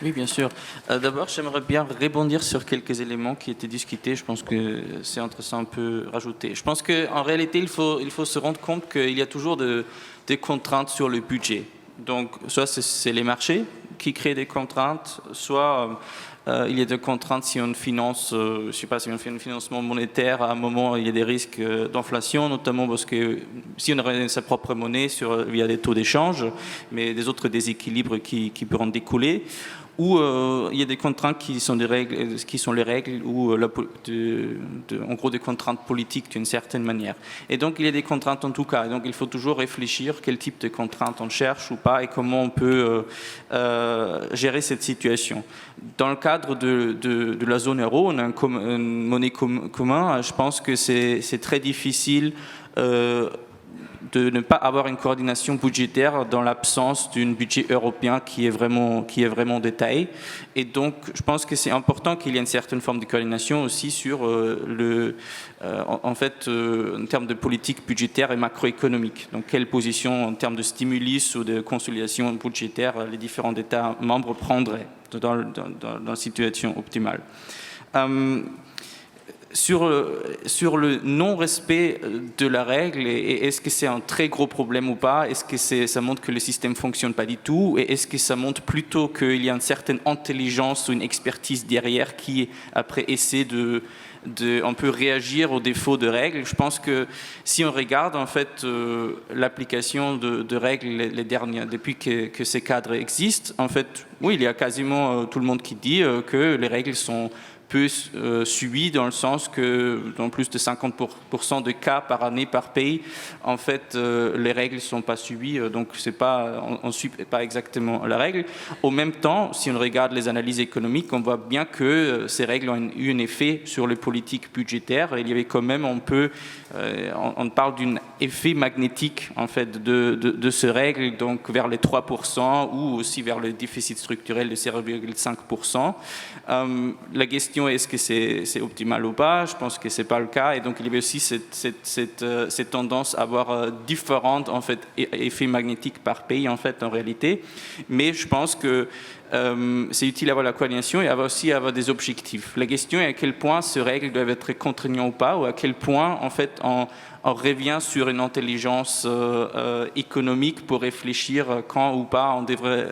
Oui, bien sûr. D'abord, j'aimerais bien rebondir sur quelques éléments qui étaient discutés. Je pense que c'est intéressant un peu rajouter. Je pense qu'en réalité, il faut se rendre compte qu'il y a toujours des contraintes sur le budget. Donc, soit c'est les marchés, qui créent des contraintes, soit il y a des contraintes si on finance, je ne sais pas, si on fait un financement monétaire, à un moment il y a des risques d'inflation, notamment parce que si on aurait sa propre monnaie via des taux d'échange, mais des autres déséquilibres qui pourront découler. Ou il y a des contraintes qui sont les règles ou en gros des contraintes politiques d'une certaine manière. Et donc il y a des contraintes en tout cas. Et donc il faut toujours réfléchir quel type de contraintes on cherche ou pas et comment on peut gérer cette situation. Dans le cadre de la zone euro, on a une monnaie commune. Je pense que c'est très difficile de ne pas avoir une coordination budgétaire dans l'absence d'un budget européen qui est vraiment détaillé. Et donc, je pense que c'est important qu'il y ait une certaine forme de coordination aussi sur en termes de politique budgétaire et macroéconomique. Donc, quelle position en termes de stimulus ou de consolidation budgétaire les différents États membres prendraient dans la situation optimale. Sur le non-respect de la règle, est-ce que c'est un très gros problème ou pas? Est-ce que ça montre que le système ne fonctionne pas du tout? Et est-ce que ça montre plutôt qu'il y a une certaine intelligence ou une expertise derrière qui, après, essaie on peut réagir aux défauts de règles? Je pense que si on regarde en fait l'application de règles les dernières, depuis que ces cadres existent, en fait, oui, il y a quasiment tout le monde qui dit que les règles sont peu suivi dans le sens que dans plus de 50% de cas par année par pays, en fait, les règles ne sont pas suivies, donc on ne suit pas exactement la règle. Au même temps, si on regarde les analyses économiques, on voit bien que ces règles ont eu un effet sur les politiques budgétaires. Il y avait quand même, on parle d'un effet magnétique en fait de ces règles, donc vers les 3% ou aussi vers le déficit structurel de 0,5%. La question est-ce que c'est optimal ou pas? Je pense que c'est pas le cas, et donc il y avait aussi cette tendance à avoir différentes en fait effets magnétiques par pays en fait en réalité. Mais je pense que c'est utile d'avoir la coordination et aussi avoir des objectifs. La question est à quel point ces règles doivent être contraignantes ou pas, ou à quel point en fait on revient sur une intelligence économique pour réfléchir quand ou pas on devrait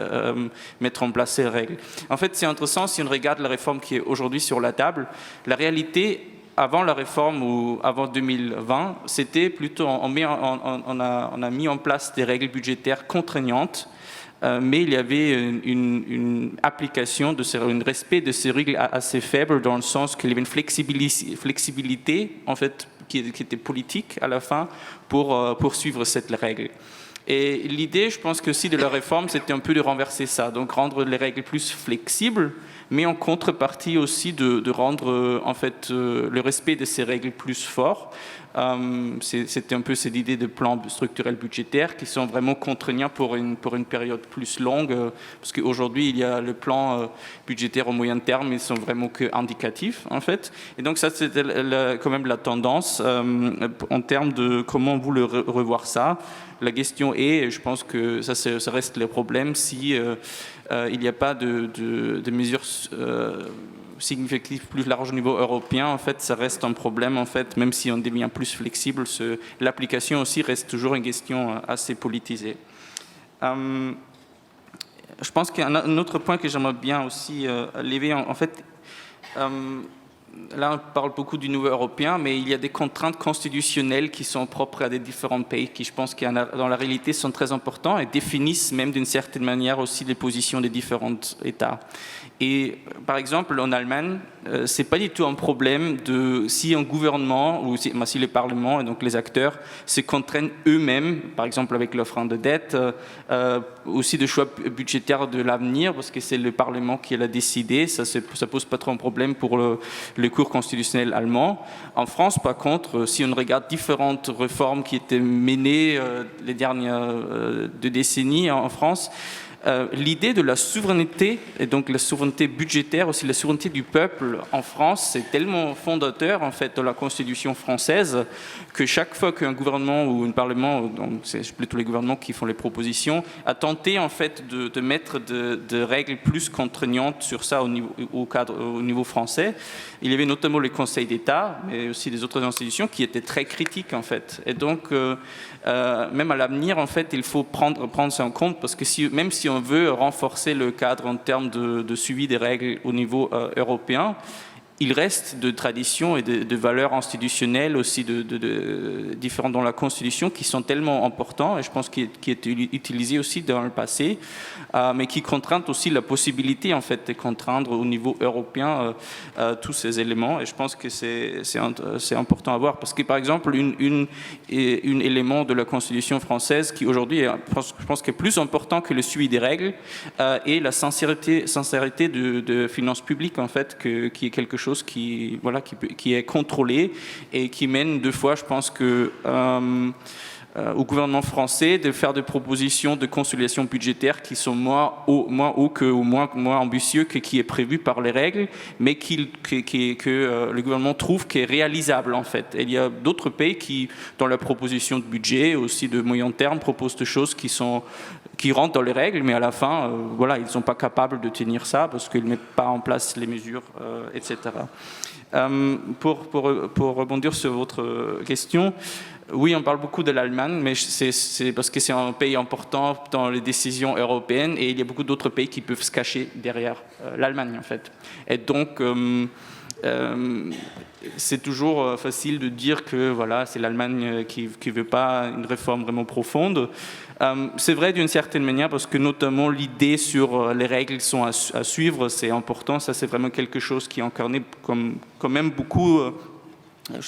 mettre en place ces règles. En fait, c'est intéressant si on regarde la réforme qui est aujourd'hui sur la table. La réalité, avant la réforme ou avant 2020, c'était plutôt on a mis en place des règles budgétaires contraignantes, mais il y avait une application, un respect de ces règles assez faible, dans le sens qu'il y avait une flexibilité en fait, qui était politique à la fin pour poursuivre cette règle. Et l'idée, je pense que aussi de la réforme, c'était un peu de renverser ça, donc rendre les règles plus flexibles, mais en contrepartie aussi de rendre en fait le respect de ces règles plus fort. C'était un peu cette idée de plans structurels budgétaires qui sont vraiment contraignants pour une période plus longue, parce qu'aujourd'hui il y a le plan budgétaire au moyen terme, ils sont vraiment que indicatifs en fait. Et donc ça c'était quand même la tendance en termes de comment vous le revoir ça. La question est, je pense que ça reste le problème si il n'y a pas de mesures significatif plus large au niveau européen, en fait, ça reste un problème, en fait, même si on devient plus flexible, l'application aussi reste toujours une question assez politisée. Je pense qu'un autre point que j'aimerais bien aussi lever, en fait, là, on parle beaucoup du niveau européen, mais il y a des contraintes constitutionnelles qui sont propres à des différents pays, qui, je pense, dans la réalité, sont très importants et définissent même d'une certaine manière aussi les positions des différents États. Et par exemple, en Allemagne, c'est pas du tout un problème si un gouvernement ou si le Parlement et donc les acteurs se contraignent eux-mêmes, par exemple avec l'offre de dette, aussi de choix budgétaires de l'avenir, parce que c'est le Parlement qui l'a décidé. Ça pose pas trop un problème pour le cours constitutionnel allemand. En France, par contre, si on regarde différentes réformes qui étaient menées les dernières 2 décennies en France, l'idée de la souveraineté, et donc la souveraineté budgétaire, aussi la souveraineté du peuple en France, c'est tellement fondateur en fait de la Constitution française que chaque fois qu'un gouvernement ou un parlement, donc c'est plutôt les gouvernements qui font les propositions, a tenté en fait de mettre de règles plus contraignantes sur ça au niveau français. Il y avait notamment le Conseil d'État, mais aussi des autres institutions qui étaient très critiques en fait. Et donc même à l'avenir en fait, il faut prendre ça en compte, parce que même si on veut renforcer le cadre en termes de suivi des règles au niveau européen, il reste de traditions et de valeurs institutionnelles aussi différentes dans la Constitution qui sont tellement importants et je pense qui est utilisé aussi dans le passé, mais qui contraignent aussi la possibilité en fait de contraindre au niveau européen tous ces éléments et je pense que c'est important à voir parce que par exemple un élément de la Constitution française qui aujourd'hui je pense que est plus important que le suivi des règles est la sincérité de finances publiques en fait qui est quelque chose qui est contrôlé et qui mène deux fois, je pense que au gouvernement français de faire des propositions de consolidation budgétaire qui sont moins ambitieux que qui est prévu par les règles, mais que le gouvernement trouve qui est réalisable en fait. Et il y a d'autres pays qui, dans la proposition de budget aussi de moyen terme, proposent des choses qui rentrent dans les règles, mais à la fin, ils ne sont pas capables de tenir ça parce qu'ils ne mettent pas en place les mesures, etc. Pour rebondir sur votre question, oui, on parle beaucoup de l'Allemagne, mais c'est parce que c'est un pays important dans les décisions européennes et il y a beaucoup d'autres pays qui peuvent se cacher derrière l'Allemagne, en fait. Et donc, c'est toujours facile de dire que c'est l'Allemagne qui ne veut pas une réforme vraiment profonde. C'est vrai d'une certaine manière parce que notamment l'idée sur les règles sont à suivre, c'est important. Ça, c'est vraiment quelque chose qui est incarné quand même beaucoup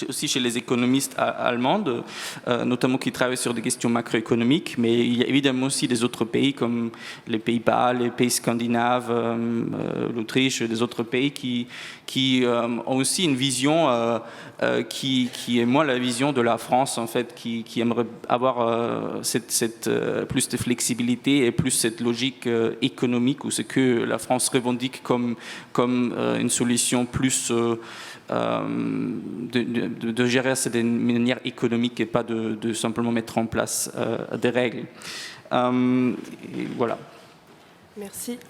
aussi chez les économistes allemandes, notamment qui travaillent sur des questions macroéconomiques, mais il y a évidemment aussi des autres pays comme les Pays-Bas, les pays scandinaves, l'Autriche, des autres pays qui ont aussi une vision qui est moins la vision de la France en fait, qui aimerait avoir cette plus de flexibilité et plus cette logique économique ou ce que la France revendique comme une solution plus de gérer ça d'une manière économique et pas de simplement mettre en place des règles. Et voilà.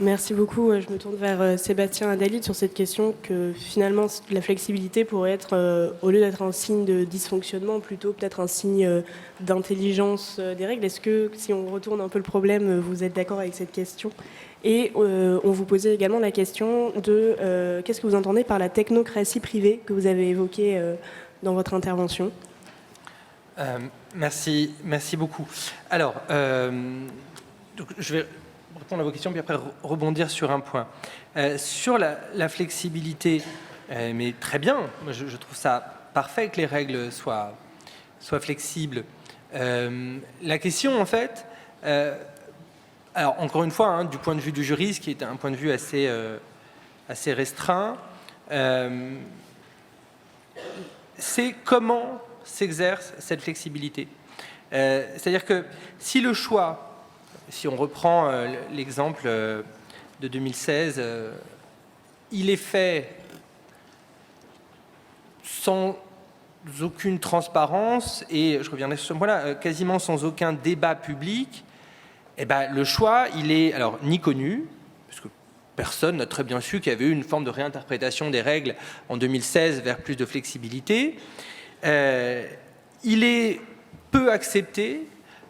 Merci beaucoup. Je me tourne vers Sébastien Adalid sur cette question que finalement la flexibilité pourrait être, au lieu d'être un signe de dysfonctionnement, plutôt peut-être un signe d'intelligence des règles. Est-ce que, si on retourne un peu le problème, vous êtes d'accord avec cette question ? Et on vous posait également la question de qu'est-ce que vous entendez par la technocratie privée que vous avez évoquée dans votre intervention ? Merci beaucoup. Alors, donc, je vais répondre à vos questions, puis après rebondir sur un point. Sur la flexibilité, mais très bien, moi, je trouve ça parfait que les règles soient flexibles. La question, en fait, alors encore une fois, du point de vue du juriste, qui est un point de vue assez restreint, c'est comment s'exerce cette flexibilité. C'est-à-dire que si le choix, si on reprend l'exemple de 2016, il est fait sans aucune transparence et, je reviendrai sur ce point-là, quasiment sans aucun débat public, le choix, il est alors ni connu, parce que personne n'a très bien su qu'il y avait eu une forme de réinterprétation des règles en 2016 vers plus de flexibilité. Il est peu accepté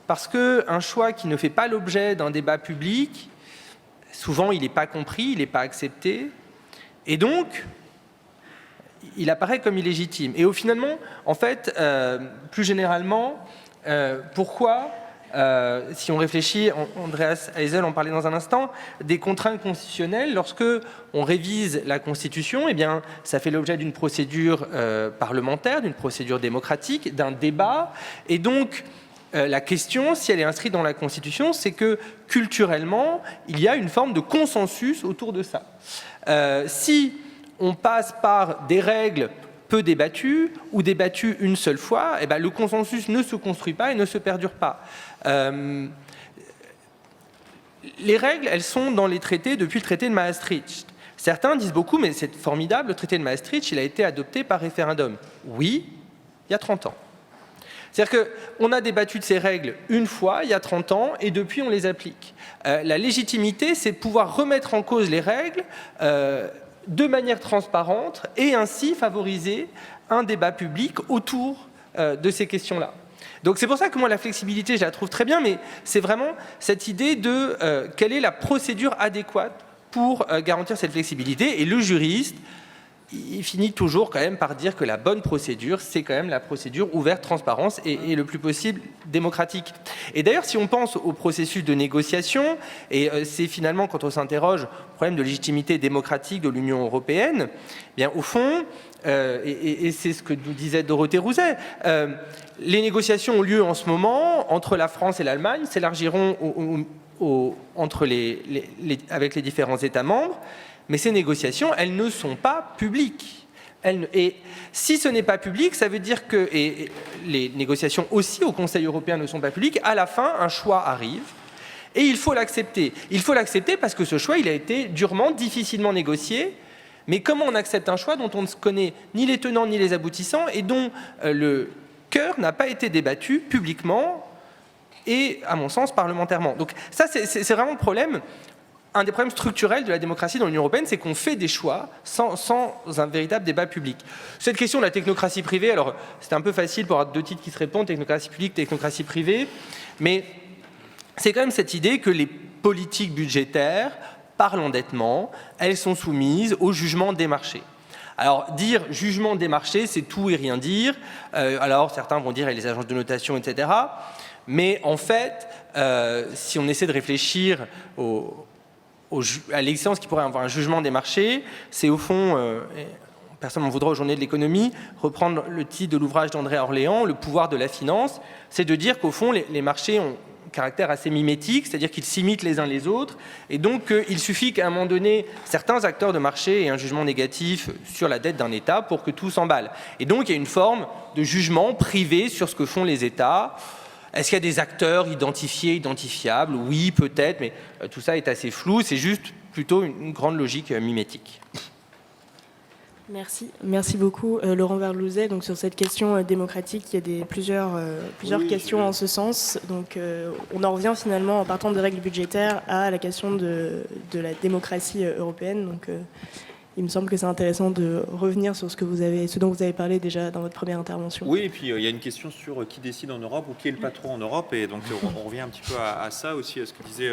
parce qu'un choix qui ne fait pas l'objet d'un débat public, souvent il n'est pas compris, il n'est pas accepté, et donc il apparaît comme illégitime. Et finalement, en fait, plus généralement, pourquoi si on réfléchit, Andreas Heisel en parlait dans un instant, des contraintes constitutionnelles, lorsque on révise la Constitution, ça fait l'objet d'une procédure parlementaire, d'une procédure démocratique, d'un débat. Et donc, la question, si elle est inscrite dans la Constitution, c'est que culturellement, il y a une forme de consensus autour de ça. Si on passe par des règles peu débattues ou débattues une seule fois, le consensus ne se construit pas et ne se perdure pas. Les règles, elles sont dans les traités depuis le traité de Maastricht. Certains disent beaucoup, mais c'est formidable, le traité de Maastricht, il a été adopté par référendum. Oui, il y a 30 ans. C'est-à-dire qu'on a débattu de ces règles une fois, il y a 30 ans, et depuis on les applique. La légitimité, c'est de pouvoir remettre en cause les règles de manière transparente et ainsi favoriser un débat public autour de ces questions-là. Donc c'est pour ça que moi la flexibilité je la trouve très bien, mais c'est vraiment cette idée de quelle est la procédure adéquate pour garantir cette flexibilité. Et le juriste, il finit toujours quand même par dire que la bonne procédure, c'est quand même la procédure ouverte, transparente et le plus possible démocratique. Et d'ailleurs, si on pense au processus de négociation, et c'est finalement quand on s'interroge au problème de légitimité démocratique de l'Union européenne, eh bien au fond, et c'est ce que nous disait Dorothée Rouzet, les négociations ont lieu en ce moment entre la France et l'Allemagne, s'élargiront avec les différents États membres. Mais ces négociations, elles ne sont pas publiques. Et si ce n'est pas public, ça veut dire que et les négociations aussi au Conseil européen ne sont pas publiques. À la fin, un choix arrive et il faut l'accepter. Il faut l'accepter parce que ce choix, il a été durement, difficilement négocié. Mais comment on accepte un choix dont on ne connaît ni les tenants ni les aboutissants et dont le cœur n'a pas été débattu publiquement et, à mon sens, parlementairement. Donc ça, c'est vraiment le problème. Un des problèmes structurels de la démocratie dans l'Union européenne, c'est qu'on fait des choix sans un véritable débat public. Cette question de la technocratie privée, alors c'est un peu facile pour avoir deux titres qui se répondent, technocratie publique, technocratie privée, mais c'est quand même cette idée que les politiques budgétaires, par l'endettement, elles sont soumises au jugement des marchés. Alors, dire jugement des marchés, c'est tout et rien dire. Alors, certains vont dire les agences de notation, etc. Mais en fait, si on essaie de réfléchir à l'existence qui pourrait avoir un jugement des marchés, c'est au fond, personne n'en voudra aux journées de l'économie, reprendre le titre de l'ouvrage d'André Orléans, Le pouvoir de la finance, c'est de dire qu'au fond, les marchés ont un caractère assez mimétique, c'est-à-dire qu'ils s'imitent les uns les autres, et donc il suffit qu'à un moment donné, certains acteurs de marché aient un jugement négatif sur la dette d'un État pour que tout s'emballe. Et donc il y a une forme de jugement privé sur ce que font les États. Est-ce qu'il y a des acteurs identifiés, identifiables? Oui, peut-être, mais tout ça est assez flou. C'est juste plutôt une grande logique mimétique. Merci. Merci beaucoup, Laurent Verlouzet. Donc, sur cette question démocratique, il y a plusieurs questions en ce sens. Donc, on en revient finalement, en partant des règles budgétaires, à la question de la démocratie européenne. Donc, il me semble que c'est intéressant de revenir sur ce dont vous avez parlé déjà dans votre première intervention. Oui, et puis il y a une question sur qui décide en Europe ou qui est le patron en Europe. Et donc on revient un petit peu à ça aussi, à ce que disait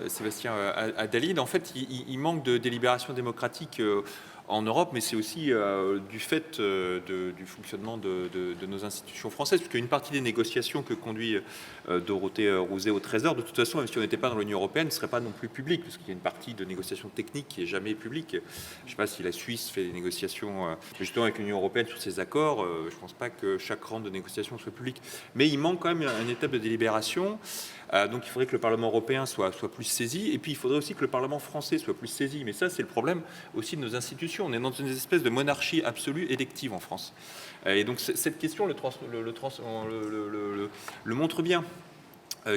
Sébastien Adalid. En fait, il manque de délibération démocratique en Europe, mais c'est aussi du fait du fonctionnement de nos institutions françaises, puisque une partie des négociations que conduit Dorothée Rouzet au Trésor, de toute façon, même si on n'était pas dans l'Union européenne, ne serait pas non plus publique, parce qu'il y a une partie de négociations techniques qui n'est jamais publique. Je ne sais pas si la Suisse fait des négociations justement avec l'Union européenne sur ces accords. Je ne pense pas que chaque round de négociation soit public. Mais il manque quand même une étape de délibération. Donc il faudrait que le Parlement européen soit plus saisi, et puis il faudrait aussi que le Parlement français soit plus saisi. Mais ça, c'est le problème aussi de nos institutions. On est dans une espèce de monarchie absolue élective en France. Et donc cette question le montre bien.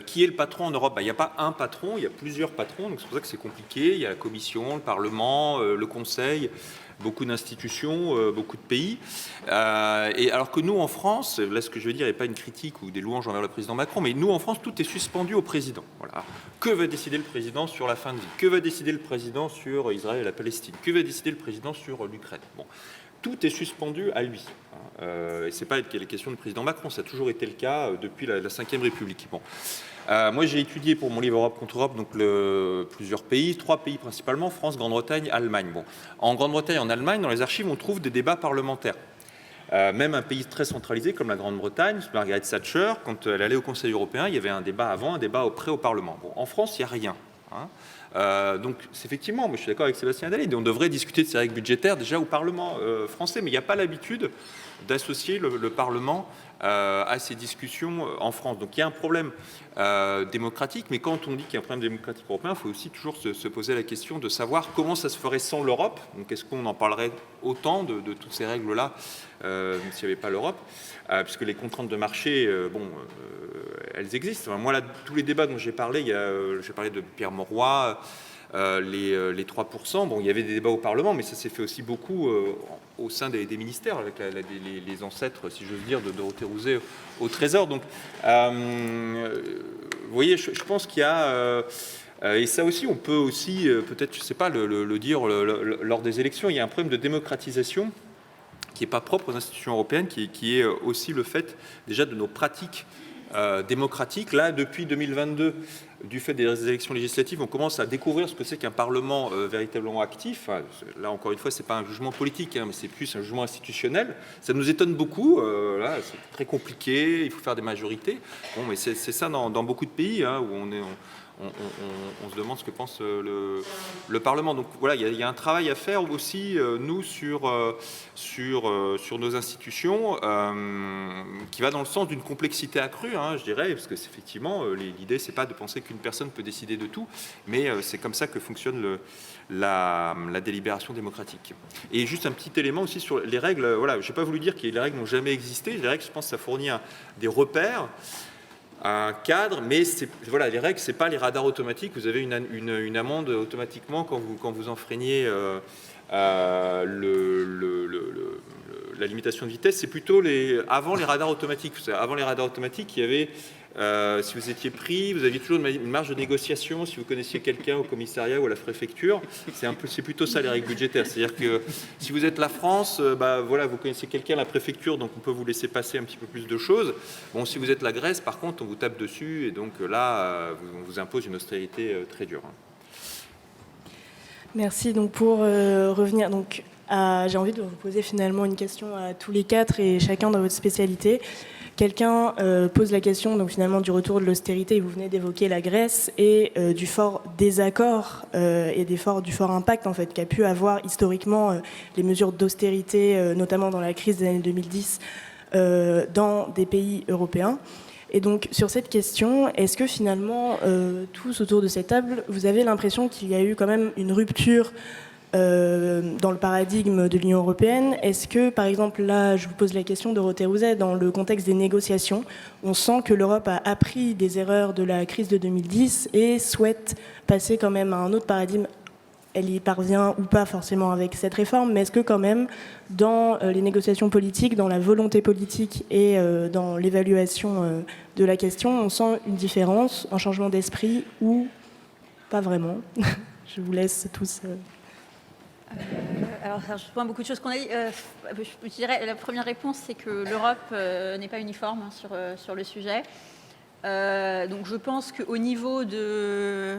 Qui est le patron en Europe? Il n'y a pas un patron, il y a plusieurs patrons, donc c'est pour ça que c'est compliqué. Il y a la Commission, le Parlement, le Conseil, beaucoup d'institutions, beaucoup de pays. Et alors que nous, en France, là ce que je veux dire n'est pas une critique ou des louanges envers le président Macron, mais nous, en France, tout est suspendu au président. Voilà. Que va décider le président sur la fin de vie? Que va décider le président sur Israël et la Palestine? Que va décider le président sur l'Ukraine? Bon. Tout est suspendu à lui. Et ce n'est pas la question du président Macron, ça a toujours été le cas depuis la Ve République. Bon. Moi, j'ai étudié pour mon livre Europe contre Europe donc plusieurs pays, 3 pays principalement, France, Grande-Bretagne, Allemagne. Bon. En Grande-Bretagne et en Allemagne, dans les archives, on trouve des débats parlementaires. Même un pays très centralisé comme la Grande-Bretagne, Margaret Thatcher, quand elle allait au Conseil européen, il y avait un débat avant, un débat après au Parlement. Bon. En France, il n'y a rien. Donc, effectivement, moi, je suis d'accord avec Sébastien Adalid, on devrait discuter de ces règles budgétaires déjà au Parlement français, mais il n'y a pas l'habitude d'associer le Parlement à ces discussions en France. Donc, il y a un problème démocratique, mais quand on dit qu'il y a un problème démocratique européen, il faut aussi toujours se poser la question de savoir comment ça se ferait sans l'Europe. Donc, est-ce qu'on en parlerait autant de toutes ces règles-là s'il n'y avait pas l'Europe, puisque les contraintes de marché, elles existent. Enfin, moi, là, tous les débats dont j'ai parlé, j'ai parlé de Pierre Mauroy, les 3%, bon, il y avait des débats au Parlement, mais ça s'est fait aussi beaucoup au sein des ministères, avec les ancêtres, si j'ose dire, de Dorothée Rouzet au Trésor. Donc, vous voyez, je pense qu'il y a... et ça aussi, on peut aussi, peut-être, je ne sais pas, le dire lors des élections, il y a un problème de démocratisation qui n'est pas propre aux institutions européennes, qui est aussi le fait déjà de nos pratiques démocratiques. Là, depuis 2022, du fait des élections législatives, on commence à découvrir ce que c'est qu'un Parlement véritablement actif. Là, encore une fois, ce n'est pas un jugement politique, mais c'est plus un jugement institutionnel. Ça nous étonne beaucoup. Là, c'est très compliqué, il faut faire des majorités. Bon, mais c'est ça dans beaucoup de pays où on se demande ce que pense le Parlement. Donc voilà, il y a un travail à faire aussi, nous, sur nos institutions, qui va dans le sens d'une complexité accrue, je dirais, parce que effectivement, l'idée, c'est pas de penser qu'une personne peut décider de tout, mais c'est comme ça que fonctionne la délibération démocratique. Et juste un petit élément aussi sur les règles. Voilà, je n'ai pas voulu dire que les règles n'ont jamais existé. Les règles, je pense, ça fournit des repères, un cadre, mais voilà, les règles, c'est pas les radars automatiques. Vous avez une amende automatiquement quand vous enfreignez la limitation de vitesse. C'est plutôt avant les radars automatiques. Avant les radars automatiques, il y avait si vous étiez pris, vous aviez toujours une marge de négociation. Si vous connaissiez quelqu'un au commissariat ou à la préfecture, c'est plutôt ça les règles budgétaires. C'est-à-dire que si vous êtes la France, voilà, vous connaissez quelqu'un à la préfecture, donc on peut vous laisser passer un petit peu plus de choses. Bon, si vous êtes la Grèce, par contre, on vous tape dessus et donc là, on vous impose une austérité très dure. Merci. Donc pour revenir, j'ai envie de vous poser finalement une question à tous les quatre et chacun dans votre spécialité. Quelqu'un pose la question donc finalement du retour de l'austérité, vous venez d'évoquer la Grèce, et du fort désaccord et du fort impact en fait, qu'a pu avoir historiquement les mesures d'austérité, notamment dans la crise des années 2010, dans des pays européens. Et donc sur cette question, est-ce que finalement, tous autour de cette table, vous avez l'impression qu'il y a eu quand même une rupture dans le paradigme de l'Union européenne? Est-ce que, par exemple, là, je vous pose la question, Dorothée Rouzet, dans le contexte des négociations, on sent que l'Europe a appris des erreurs de la crise de 2010 et souhaite passer quand même à un autre paradigme? Elle y parvient ou pas forcément avec cette réforme, mais est-ce que quand même, dans les négociations politiques, dans la volonté politique et dans l'évaluation de la question, on sent une différence, un changement d'esprit ou pas vraiment? Je vous laisse tous... Alors, je rejoins beaucoup de choses qu'on a dit. Je dirais, la première réponse, c'est que l'Europe n'est pas uniforme sur le sujet. Donc, je pense qu'au niveau de,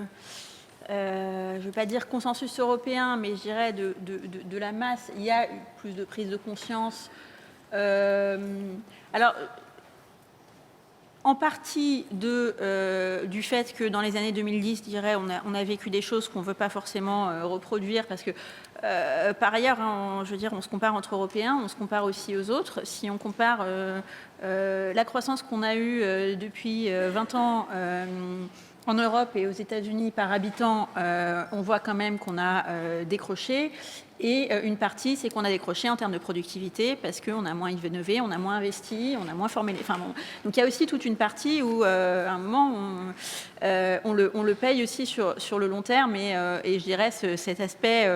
je ne veux pas dire consensus européen, mais je dirais de la masse, il y a eu plus de prise de conscience. Alors, en partie du fait que dans les années 2010, je dirais, on a vécu des choses qu'on ne veut pas forcément reproduire parce que, par ailleurs, je veux dire, on se compare entre Européens, on se compare aussi aux autres. Si on compare la croissance qu'on a eue depuis 20 ans en Europe et aux États-Unis par habitant, on voit quand même qu'on a décroché. Et une partie, c'est qu'on a décroché en termes de productivité parce qu'on a moins innové, on a moins investi, on a moins formé les... Enfin, bon. Donc il y a aussi toute une partie où, à un moment, on le paye aussi sur le long terme. Et je dirais cet aspect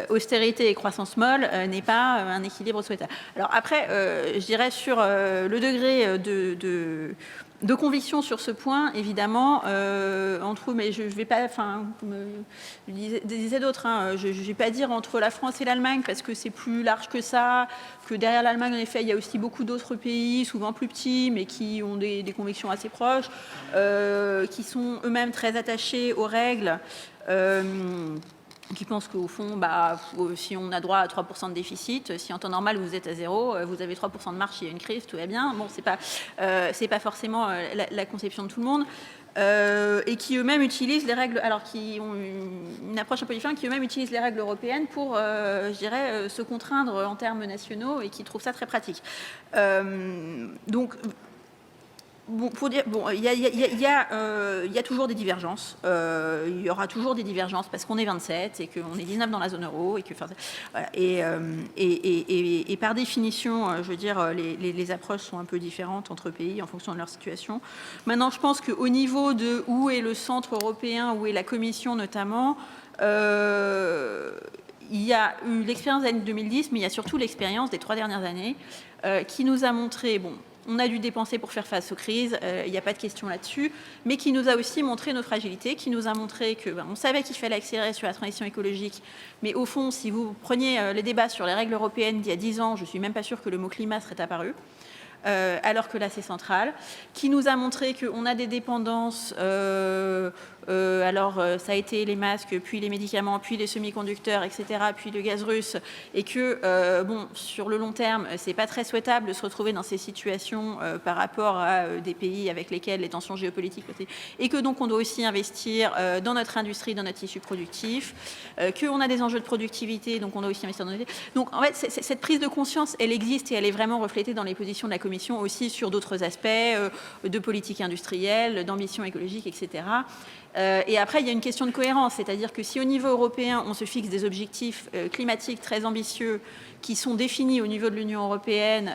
austérité et croissance molle n'est pas un équilibre souhaitable. Alors après, je dirais sur le degré de conviction sur ce point, évidemment, mais je ne vais pas, comme disaient d'autres, je ne vais pas dire entre la France et l'Allemagne parce que c'est plus large que ça, que derrière l'Allemagne, en effet, il y a aussi beaucoup d'autres pays, souvent plus petits, mais qui ont des convictions assez proches, qui sont eux-mêmes très attachés aux règles, qui pensent qu'au fond, si on a droit à 3% de déficit, si en temps normal vous êtes à 0, vous avez 3% de marge, il y a une crise, tout va bien. Bon, c'est pas forcément la conception de tout le monde. Et qui eux-mêmes utilisent les règles, alors qui ont une approche un peu différente, qui eux-mêmes utilisent les règles européennes pour, je dirais, se contraindre en termes nationaux et qui trouvent ça très pratique. Donc, bon, pour dire, bon, il y a toujours des divergences. Il y aura toujours des divergences parce qu'on est 27 et qu'on est 19 dans la zone euro et que, voilà, et par définition, je veux dire, les approches sont un peu différentes entre pays en fonction de leur situation. Maintenant, je pense qu'au niveau de où est le centre européen, où est la Commission notamment, il y a eu l'expérience des années 2010, mais il y a surtout l'expérience des 3 dernières années qui nous a montré, bon, on a dû dépenser pour faire face aux crises, il n'y a pas de question là-dessus, mais qui nous a aussi montré nos fragilités, qui nous a montré on savait qu'il fallait accélérer sur la transition écologique, mais au fond, si vous preniez les débats sur les règles européennes d'il y a 10 ans, je ne suis même pas sûre que le mot climat serait apparu. Alors que là c'est central, qui nous a montré qu'on a des dépendances, ça a été les masques, puis les médicaments, puis les semi-conducteurs, etc., puis le gaz russe, et que sur le long terme, c'est pas très souhaitable de se retrouver dans ces situations par rapport à des pays avec lesquels les tensions géopolitiques, et que donc on doit aussi investir dans notre industrie, dans notre tissu productif, qu'on a des enjeux de productivité, donc on doit aussi investir dans notre... Donc en fait, cette prise de conscience, elle existe et elle est vraiment reflétée dans les positions de la Commission aussi sur d'autres aspects de politique industrielle, d'ambition écologique, etc. Et après, il y a une question de cohérence, c'est-à-dire que si au niveau européen, on se fixe des objectifs climatiques très ambitieux qui sont définis au niveau de l'Union européenne,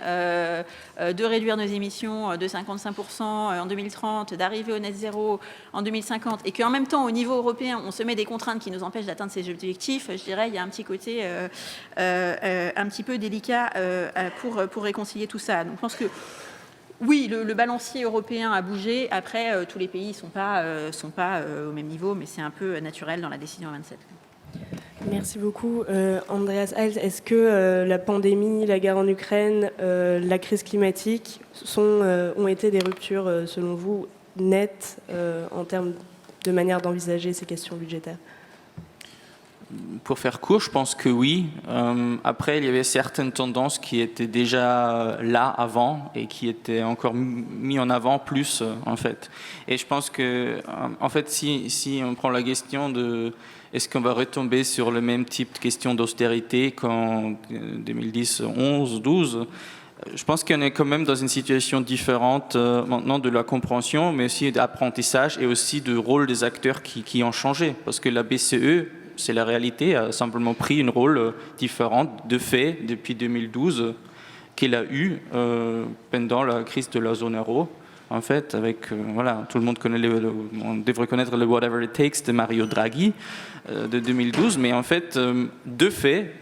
de réduire nos émissions de 55% en 2030, d'arriver au net zéro en 2050, et qu'en même temps, au niveau européen, on se met des contraintes qui nous empêchent d'atteindre ces objectifs, je dirais, il y a un petit côté un petit peu délicat pour réconcilier tout ça. Donc, je pense que oui, le balancier européen a bougé. Après, tous les pays ne sont pas au même niveau, mais c'est un peu naturel dans la décision 27. Merci beaucoup. Andreas Heils, est-ce que la pandémie, la guerre en Ukraine, la crise climatique ont été des ruptures, selon vous, nettes en termes de manière d'envisager ces questions budgétaires ? Pour faire court, je pense que oui. Après, il y avait certaines tendances qui étaient déjà là avant et qui étaient encore mis en avant plus, en fait. Et je pense que, en fait, si on prend la question de est-ce qu'on va retomber sur le même type de question d'austérité qu'en 2010, 11, 12, je pense qu'on est quand même dans une situation différente maintenant de la compréhension, mais aussi d'apprentissage et aussi du rôle des acteurs qui ont changé. Parce que la BCE, c'est la réalité, a simplement pris un rôle différent de fait depuis 2012 qu'elle a eu pendant la crise de la zone euro. En fait, avec, voilà, tout le monde connaît, on devrait connaître le Whatever It Takes de Mario Draghi de 2012, mais en fait, de fait,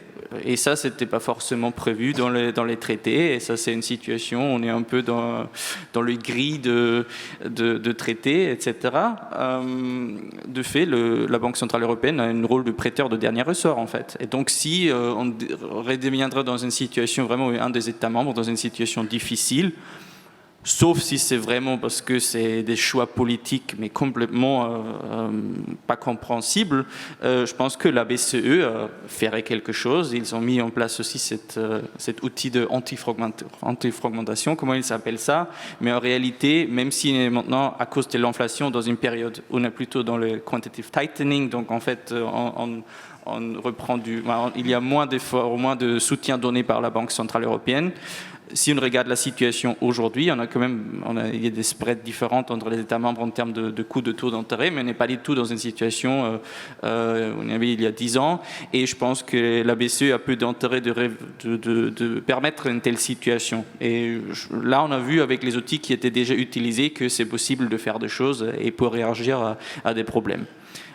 et ça, c'était pas forcément prévu dans les traités, et ça, c'est une situation, on est un peu dans le gris de traités, etc. De fait, la Banque Centrale Européenne a un rôle de prêteur de dernier ressort, en fait. Et donc, si on redeviendrait dans une situation, vraiment, un des États membres, dans une situation difficile, sauf si c'est vraiment parce que c'est des choix politiques, mais complètement pas compréhensibles. Je pense que la BCE ferait quelque chose. Ils ont mis en place aussi cet outil de anti-fragmentation, comment ils s'appellent ça. Mais en réalité, même si on est maintenant, à cause de l'inflation, dans une période où on est plutôt dans le quantitative tightening, donc en fait, on reprend il y a moins d'efforts, moins de soutien donné par la Banque Centrale Européenne. Si on regarde la situation aujourd'hui, il y a des spreads différentes entre les États membres en termes de coûts de taux d'intérêt, mais on n'est pas du tout dans une situation où on avait il y a 10 ans. Et je pense que la BCE a peu d'intérêt de permettre une telle situation. Et là, on a vu avec les outils qui étaient déjà utilisés que c'est possible de faire des choses et pour réagir à des problèmes.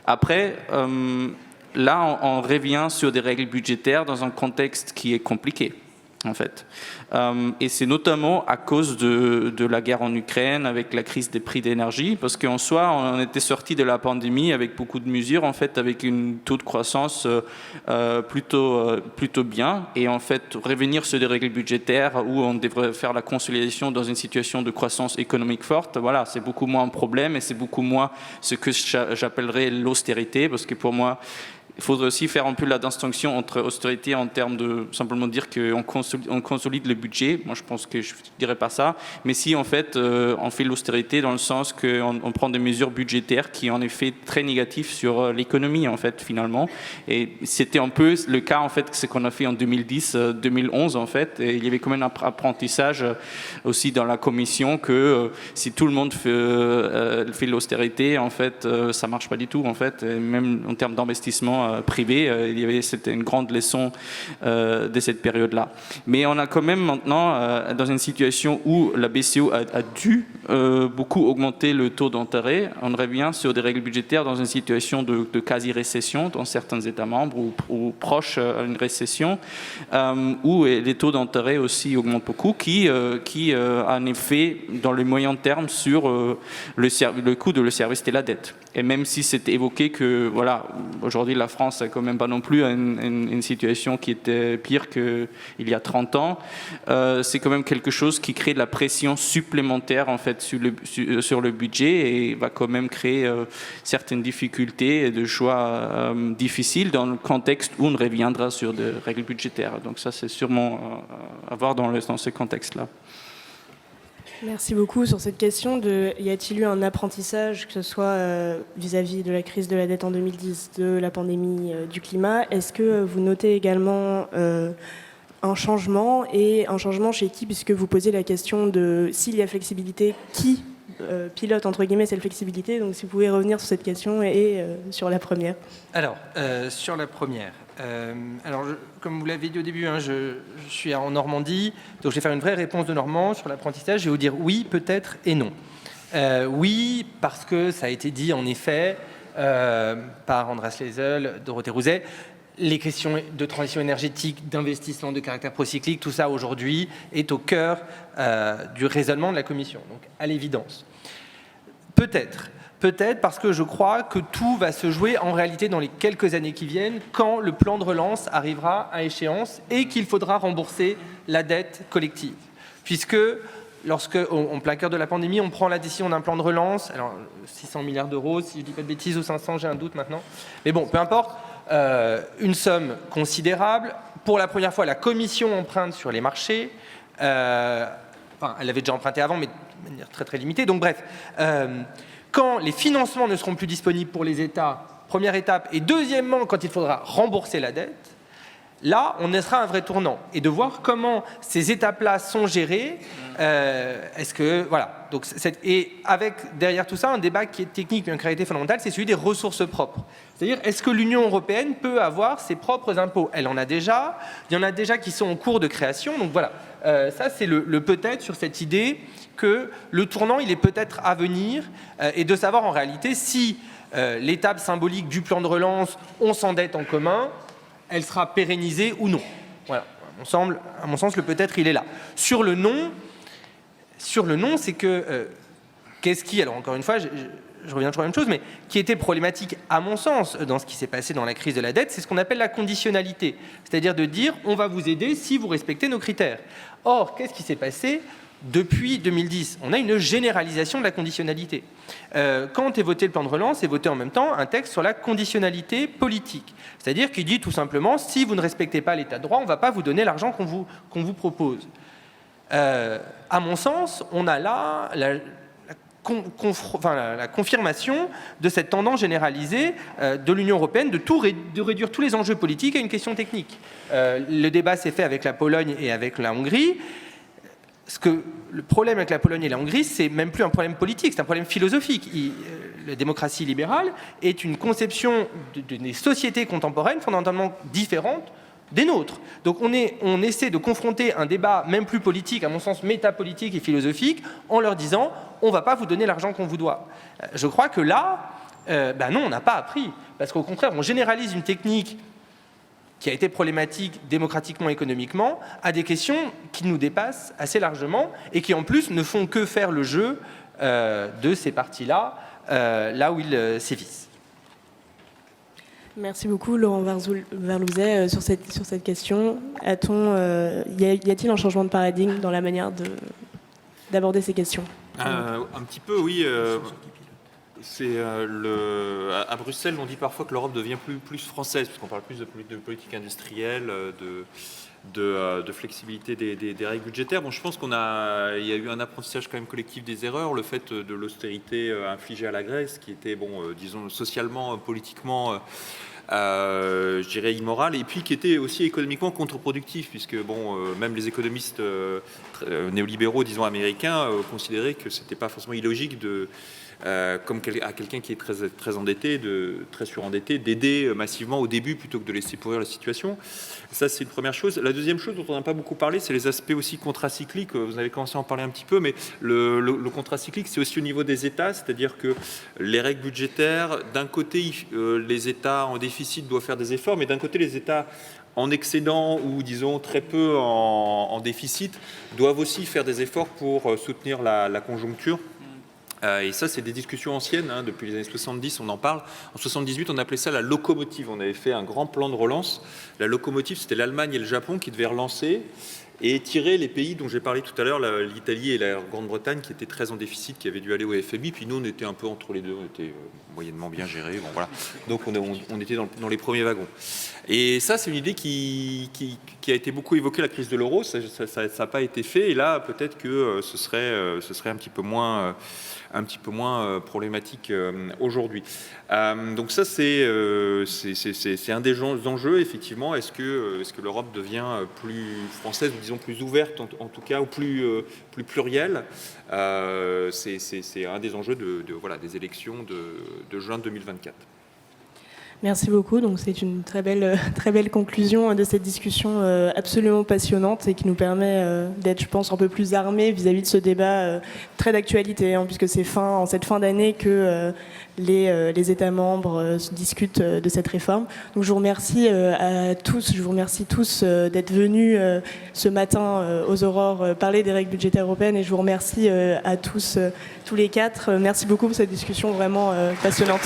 Après, là, on revient sur des règles budgétaires dans un contexte qui est compliqué, en fait. Et c'est notamment à cause de la guerre en Ukraine, avec la crise des prix d'énergie, parce qu'en soi, on était sorti de la pandémie avec beaucoup de mesures, en fait, avec un taux de croissance plutôt bien, et en fait, revenir sur des règles budgétaires où on devrait faire la consolidation dans une situation de croissance économique forte, voilà, c'est beaucoup moins un problème, et c'est beaucoup moins ce que j'appellerais l'austérité, parce que pour moi, il faudrait aussi faire un peu la distinction entre austérité en termes de simplement dire qu'on consolide le budget. Moi, je pense que je ne dirais pas ça. Mais si, en fait, on fait l'austérité dans le sens qu'on prend des mesures budgétaires qui ont un effet très négatif sur l'économie, en fait, finalement. Et c'était un peu le cas, en fait, ce qu'on a fait en 2010-2011, en fait. Et il y avait quand même un apprentissage aussi dans la Commission que si tout le monde fait l'austérité, en fait, ça ne marche pas du tout, en fait. Et même en termes d'investissement l'investissement privé. C'était une grande leçon de cette période-là. Mais on a quand même maintenant dans une situation où la BCE a dû beaucoup augmenter le taux d'intérêt. On revient sur des règles budgétaires dans une situation de quasi-récession dans certains États membres ou proche à une récession, où les taux d'intérêt aussi augmentent beaucoup, qui a un effet dans le moyen terme sur le coût de le service de la dette. Et même si c'est évoqué que, voilà, aujourd'hui la France n'a quand même pas non plus une situation qui était pire qu'il y a 30 ans, c'est quand même quelque chose qui crée de la pression supplémentaire en fait sur le budget et va quand même créer certaines difficultés et de choix difficiles dans le contexte où on reviendra sur des règles budgétaires. Donc ça, c'est sûrement à voir dans ce contexte-là. Merci beaucoup sur cette question de y a-t-il eu un apprentissage, que ce soit vis-à-vis de la crise de la dette en 2010, de la pandémie du climat. Est-ce que vous notez également un changement chez qui, puisque vous posez la question de s'il y a flexibilité, qui pilote entre guillemets cette flexibilité. Donc si vous pouvez revenir sur cette question et sur la première. Alors, sur la première, comme vous l'avez dit au début, je suis en Normandie, donc je vais faire une vraie réponse de Normand sur l'apprentissage. Je vais vous dire oui, peut-être et non. Oui, parce que ça a été dit en effet par Andreas Leisel, Dorothée Rouzet, les questions de transition énergétique, d'investissement de caractère procyclique, tout ça aujourd'hui est au cœur du raisonnement de la Commission, donc à l'évidence. Peut-être parce que je crois que tout va se jouer en réalité dans les quelques années qui viennent, quand le plan de relance arrivera à échéance et qu'il faudra rembourser la dette collective. Puisque lorsque, en plein cœur de la pandémie, on prend la décision d'un plan de relance, alors 600 milliards d'euros, si je ne dis pas de bêtises, ou 500, j'ai un doute maintenant, mais bon, peu importe, une somme considérable. Pour la première fois, la Commission emprunte sur les marchés. Enfin, elle avait déjà emprunté avant, mais de manière très très limitée. Donc bref, quand les financements ne seront plus disponibles pour les États, première étape, et deuxièmement, quand il faudra rembourser la dette, là, on sera à un vrai tournant. Et de voir comment ces étapes-là sont gérées, est-ce que... Voilà. Donc, et avec, derrière tout ça, un débat qui est technique, mais une caractère fondamentale, c'est celui des ressources propres. C'est-à-dire, est-ce que l'Union européenne peut avoir ses propres impôts? Elle en a déjà. Il y en a déjà qui sont en cours de création. Donc voilà. Ça, c'est le peut-être sur cette idée que le tournant, il est peut-être à venir, et de savoir en réalité si l'étape symbolique du plan de relance, on s'endette en commun, elle sera pérennisée ou non. Voilà. À mon sens, le peut-être, il est là. Sur le non, c'est que qu'est-ce qui, alors encore une fois, je reviens toujours à la même chose, mais qui était problématique à mon sens dans ce qui s'est passé dans la crise de la dette, c'est ce qu'on appelle la conditionnalité. C'est-à-dire de dire, on va vous aider si vous respectez nos critères. Or, qu'est-ce qui s'est passé depuis 2010? On a une généralisation de la conditionnalité. Quand est voté le plan de relance, est voté en même temps un texte sur la conditionnalité politique. C'est-à-dire qu'il dit tout simplement, si vous ne respectez pas l'état de droit, on ne va pas vous donner l'argent qu'on vous propose. À mon sens, on a là la confirmation de cette tendance généralisée de l'Union européenne de réduire tous les enjeux politiques à une question technique. Le débat s'est fait avec la Pologne et avec la Hongrie. Le problème avec la Pologne et la Hongrie, c'est même plus un problème politique, c'est un problème philosophique. La démocratie libérale est une conception des sociétés contemporaines fondamentalement différentes des nôtres. Donc on essaie de confronter un débat même plus politique, à mon sens métapolitique et philosophique, en leur disant on ne va pas vous donner l'argent qu'on vous doit. Je crois que là, non, on n'a pas appris. Parce qu'au contraire, on généralise une technique qui a été problématique démocratiquement, économiquement, à des questions qui nous dépassent assez largement et qui en plus ne font que faire le jeu de ces partis-là, là où ils sévissent. Merci beaucoup Laurent Verlouzet sur cette question. Y a-t-il un changement de paradigme dans la manière d'aborder ces questions? Un petit peu, oui. À Bruxelles, on dit parfois que l'Europe devient plus française, puisqu'on parle plus de politique industrielle, de flexibilité des règles budgétaires. Bon, je pense il y a eu un apprentissage quand même collectif des erreurs, le fait de l'austérité infligée à la Grèce, qui était, disons, socialement, politiquement, je dirais immoral, et puis qui était aussi économiquement contre-productif, puisque même les économistes néolibéraux, disons américains, considéraient que c'était pas forcément illogique à quelqu'un qui est très endetté, très surendetté, d'aider massivement au début plutôt que de laisser pourrir la situation. Ça, c'est une première chose. La deuxième chose dont on n'a pas beaucoup parlé, c'est les aspects aussi contracycliques. Vous avez commencé à en parler un petit peu, mais le contracyclique, c'est aussi au niveau des États, c'est-à-dire que les règles budgétaires, d'un côté, les États en déficit doivent faire des efforts, mais d'un côté, les États en excédent ou, disons, très peu en déficit doivent aussi faire des efforts pour soutenir la conjoncture. Et ça, c'est des discussions anciennes, hein, depuis les années 70, on en parle. En 78, on appelait ça la locomotive. On avait fait un grand plan de relance. La locomotive, c'était l'Allemagne et le Japon qui devaient relancer et tirer les pays dont j'ai parlé tout à l'heure, l'Italie et la Grande-Bretagne, qui étaient très en déficit, qui avaient dû aller au FMI. Puis nous, on était un peu entre les deux, on était moyennement bien gérés. Bon, voilà. Donc on était dans les premiers wagons. Et ça, c'est une idée qui a été beaucoup évoquée, la crise de l'euro. Ça n'a pas été fait. Et là, peut-être que ce serait un petit peu moins problématique aujourd'hui. Donc ça, c'est un des enjeux, effectivement. Est-ce que l'Europe devient plus française, ou disons plus ouverte, en tout cas, ou plus plurielle? C'est un des enjeux des élections de juin 2024. Merci beaucoup. Donc c'est une très belle conclusion de cette discussion absolument passionnante et qui nous permet d'être, je pense, un peu plus armés vis-à-vis de ce débat très d'actualité, hein, puisque c'est en cette fin d'année que les États membres discutent de cette réforme. Donc je vous remercie à tous. Je vous remercie tous d'être venus ce matin aux aurores parler des règles budgétaires européennes, et je vous remercie à tous les quatre. Merci beaucoup pour cette discussion vraiment passionnante.